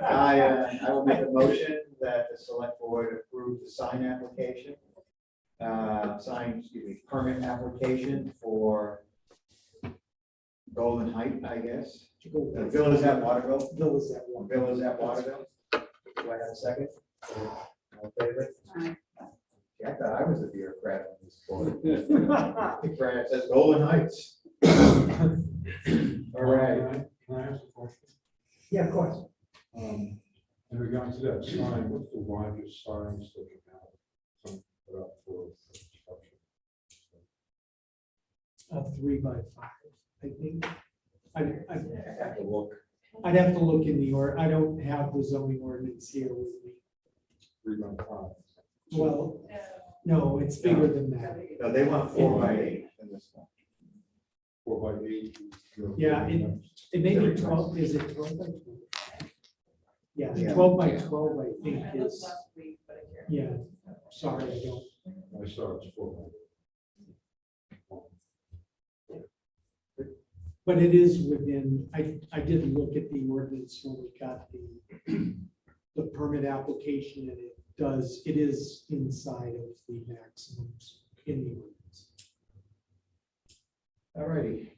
I will make a motion that the select board approve the sign application. Permit application for Golden Height, I guess. Villas at Waterville. Villas at one. Villas at Waterville. Do I have a second? All in favor? Aye. Yeah, I thought I was a bureaucrat on this board. Brad says Golden Heights. All right. Can I ask a question? Yeah, of course. In regards to that sign, what's the largest signs that you have? Some put up for construction? 3x5, I think. I have to look. I'd have to look in I don't have the zoning ordinance here with me. 3x5. Well, no, it's bigger than that. No, they want 4x8 in this one. 4x8. Yeah, it may be 12, is it 12 by 12? Yeah, Yeah. 12 by 12, I think I looked is, last week, but I can't. yeah, sorry, I don't. I saw it's 4x8. But it is within, I did look at the ordinance when we got the permit application, and it is inside of the maximums in the ordinance. All righty.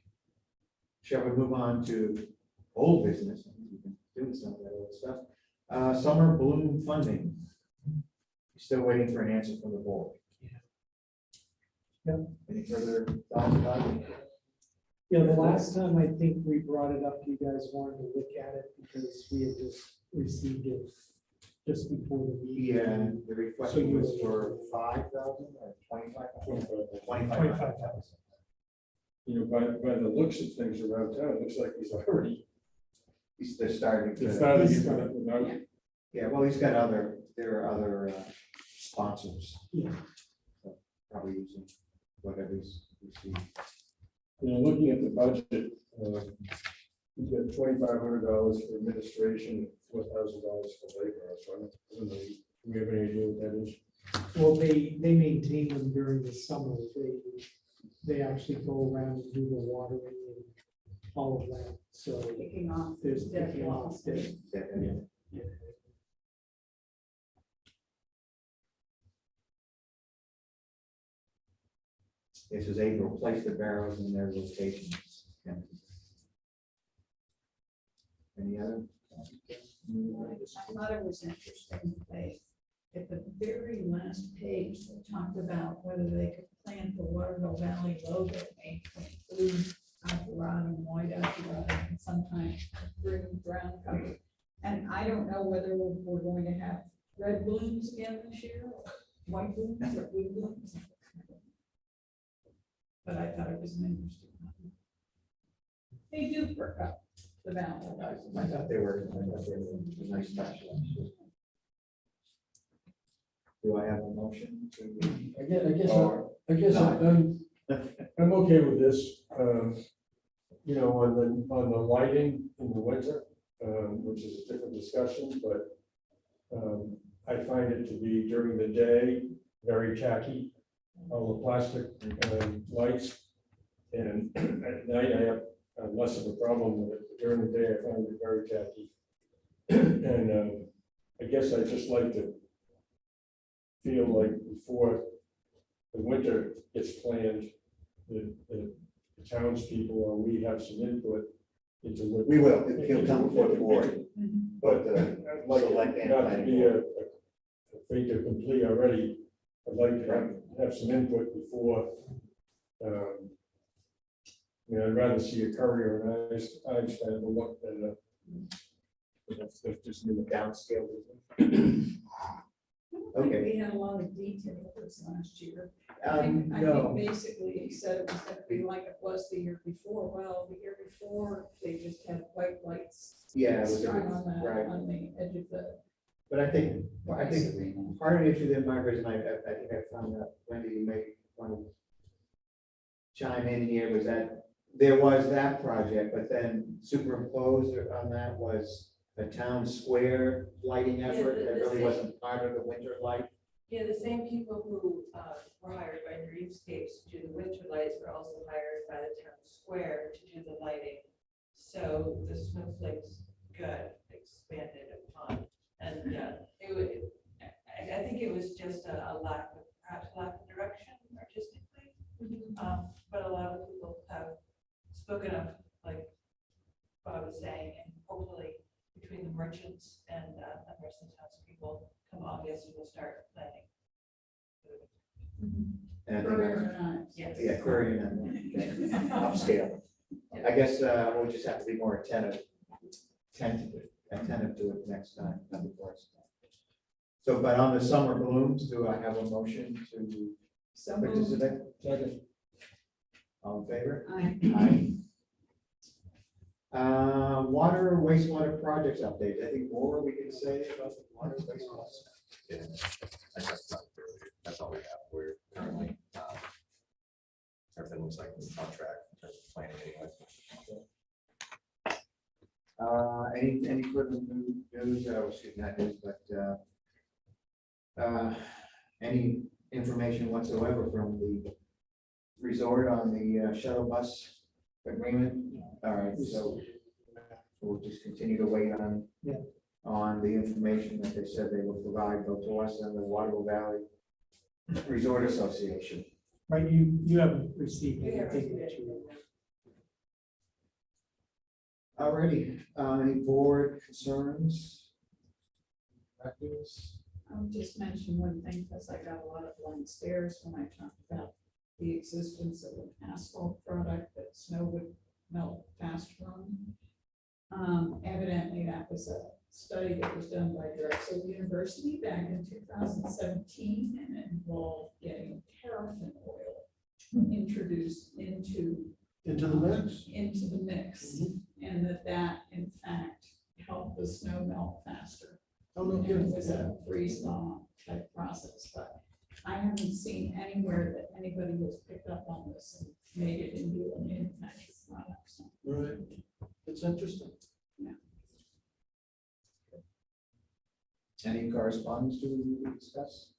Shall we move on to old business? We've been doing some of that old stuff. Summer bloom funding. Still waiting for an answer from the board. Yeah. Any further thoughts about it? Yeah, the last time I think we brought it up, you guys wanted to look at it because we had just received it just before the meeting. Yeah, the request So you- was for 5,000 or 25,000? 25,000. You know, by the looks of things around town, it looks like he's already. They're starting It's to. not even without. Yeah, well, there are other sponsors. Yeah. So probably using whatever he's received. You know, looking at the budget, we've got $2,500 for administration, $4,000 for labor. So I don't know, do we have any idea what that is? Well, they maintain them during the summer. They actually go around and do the watering and all of that. So Kicking off. there's picking off. This is April, place the barrels in their locations. Any other? I thought it was interesting, at the very last page, they talked about whether they could plant the Waterville Valley logo, made from blue outline and white outline, and sometimes green, brown color. And I don't know whether we're going to have red blooms again this year, or white blooms, or blue blooms. But I thought it was an interesting one. They do perk up the valley. I thought they were a nice touch. Do I have a motion to? I guess I'm okay with this. You know, on the lighting in the winter, which is a different discussion, but I find it to be during the day, very tacky, all the plastic lights. And at night, I have less of a problem with it. But during the day, I find it very tacky. And I guess I just like to feel like before the winter gets planned, the townspeople or we have some input into what. We will, he'll come before the board. But I'd like it not to be a fait accompli already. I'd like to have some input before. I mean, I'd rather see a Curry or an Einstein look than if just in the downscale. Okay. We had a lot of detail this last year. I think No, basically he said it was gonna be like it was the year before. Well, the year before, they just had white lights. yeah, it was, Strung on the, right. on the edge of the. But I think part of the issue there, Margaret, and I think I found out, Wendy, you may want to chime in here, was that there was that project, but then superimposed on that was a town square lighting effort that really wasn't part of the winter light. Yeah, the same people who were hired by Dreamscapes to do the winter lights were also hired by the town square to do the lighting. So the snowflakes got expanded upon, and it would, I think it was just a lack of, perhaps lack of direction artistically. But a lot of people have spoken up, like Bob was saying, and hopefully between the merchants and the rest of the townspeople, come August, we'll start planning. And I think that's- Yes. Yeah, querying and upscale. I guess we'll just have to be more attentive to it next time. Before it's done. So, but on the summer blooms, do I have a motion to participate? Second. All in favor? Aye. Aye. Water wastewater projects update. I think more we can say about the water wastewater. Yeah, that's all we have. We're currently, everything looks like it's on track in terms of planning anyway. Any further news, excuse me, not news, but any information whatsoever from the resort on the shuttle bus agreement? All right, so we'll just continue to wait on, on the information that they said they will provide both to us and the Waterloo Valley Resort Association. Right, you haven't received anything that you. Alrighty, any board concerns? Activities? I'll just mention one thing, because I got a lot of blank stares when I talked about the existence of an asphalt product that snow would melt faster on. Evidently, that was a study that was done by Drexel University back in 2017, and it involved getting paraffin oil introduced into Into the mix? into the mix, and that in fact helped the snow melt faster. Oh, no And kidding. it was a freeze thaw type process, but I haven't seen anywhere that anybody has picked up on this and made it into a manufactured product. So, Right, it's interesting. yeah. Any correspondence to discuss?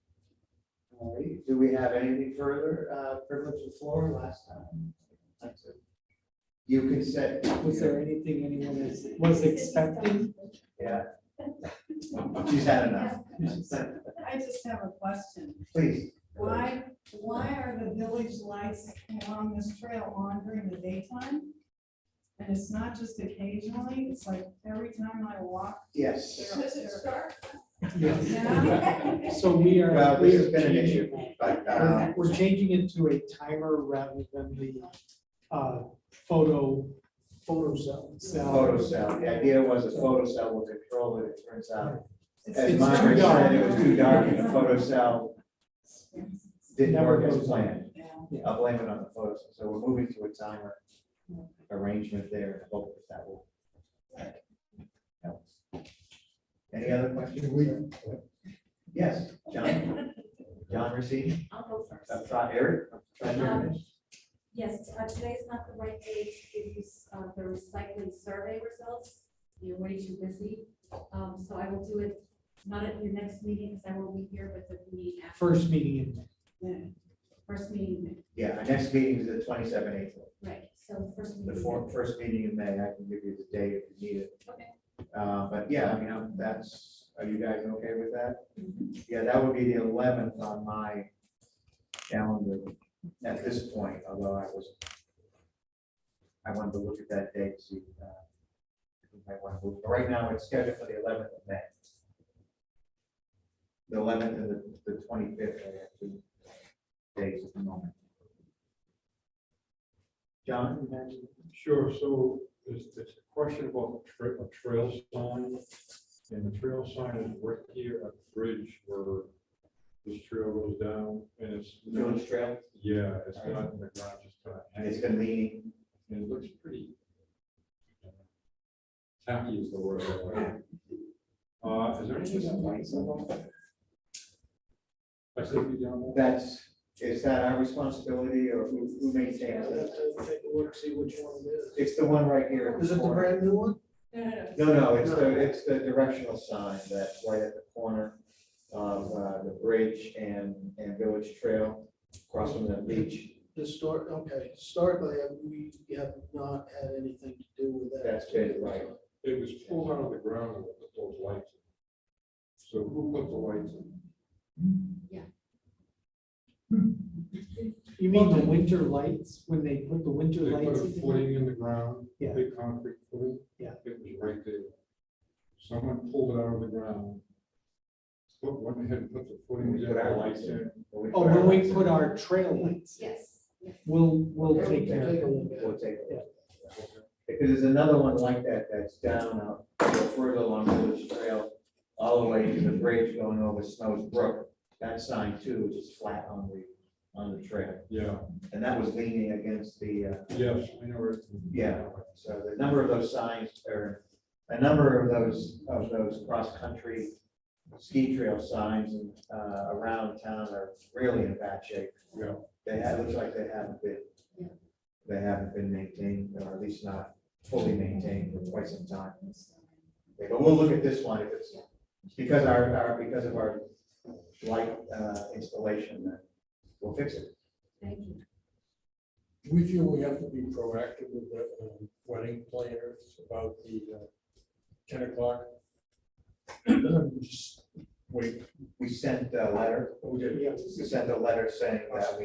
All right, do we have anything further? Privilege of floor last time. That's it. You can set. Was there anything anyone was expecting? Yeah. She's had enough. I just have a question. Please. Why are the village lights along this trail on during the daytime? And it's not just occasionally, it's like every time I walk. Yes. Does it start? Yeah. So we are. Well, we this are has been an changing issue, that. but, We're changing it to a timer rather than the photo cell. photo cell. The idea was a photo cell will control it. It turns out, as It's Margaret too dark. said, it was too dark and the photo cell didn't Never work as goes on. planned. I'll blame it on the photo cell. So we're moving to a timer arrangement there. I hope that will help. Any other questions? Yes, John? John Racine? I'll go first. Eric? Yes, today's not the right day to give you the recycling survey results. You're way too busy. So I will do it, not at your next meeting, because I will be here, but the meeting after. First meeting in May. Yeah, first meeting in May. Yeah, our next meeting is the 27th April. Right, so first The meeting. first meeting in May. I can give you the date if you need it. Okay. But yeah, I mean, are you guys okay with that? Yeah, that would be the 11th on my calendar at this point, although I wanted to look at that date, see if I want to move. But right now, it's scheduled for the 11th of May. The 11th and the 25th, I have two dates at the moment. John, you had anything? Sure, so it's a question about a trail sign, and the trail sign is right here at the bridge where this trail goes down and it's. Village Trail, Yeah, it's not in the ground, just kind of and it's hanging, been leaning. and it looks pretty. Tacky is the word. I like. Is there anything? I said, we don't. Is that our responsibility or who maintains I'll have it? to take a look, see which one it is. It's the one right here. Is it the corner. brand new one? No, it's the directional sign that's right at the corner of the bridge and Village Trail, across from the beach. Historically, we have not had anything to do with that. That's been right. It was pulled out of the ground and put those lights in. So who put the lights in? You mean the winter lights, when they put the winter They lights? put a in? footing in the ground, Yeah. big concrete footing. Yeah. It was right there. Someone pulled it out of the ground. Went ahead and put the footing, We put our lights lights in. in. Oh, when we put our trail lights, Yes. we'll take care of it. We'll take it. Because there's another one like that that's down out a little further along Village Trail, all the way to the bridge going over Snow's Brook. That sign too is just flat on the trail. Yeah, And that was leaning against the, yes, I know where. yeah. So the number of those signs, or a number of those cross-country ski trail signs around town are really in bad shape. Yeah. It looks like they haven't been maintained, or at least not fully maintained for quite some time. Okay, but we'll look at this one if it's because of our light installation, then we'll fix it. Thank you. We feel we have to be proactive with the wedding planners about the 10 o'clock. Just wait. We sent a letter. We did. We sent a letter saying that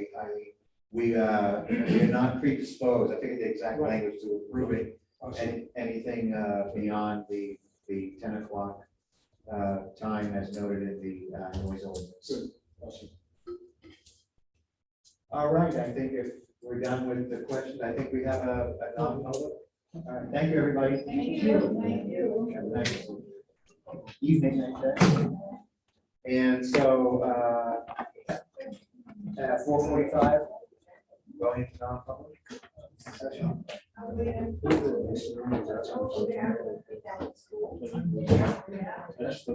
we are not predisposed, I think the exact language to approving anything beyond the 10 o'clock time as noted in the noise ordinance. Good. Awesome. All right, I think if we're done with the questions, I think we have a non-public. All right, thank you, everybody. Thank you. Thank you. Have a nice evening, next day. And so, at 4:45, going into non-public session. That's the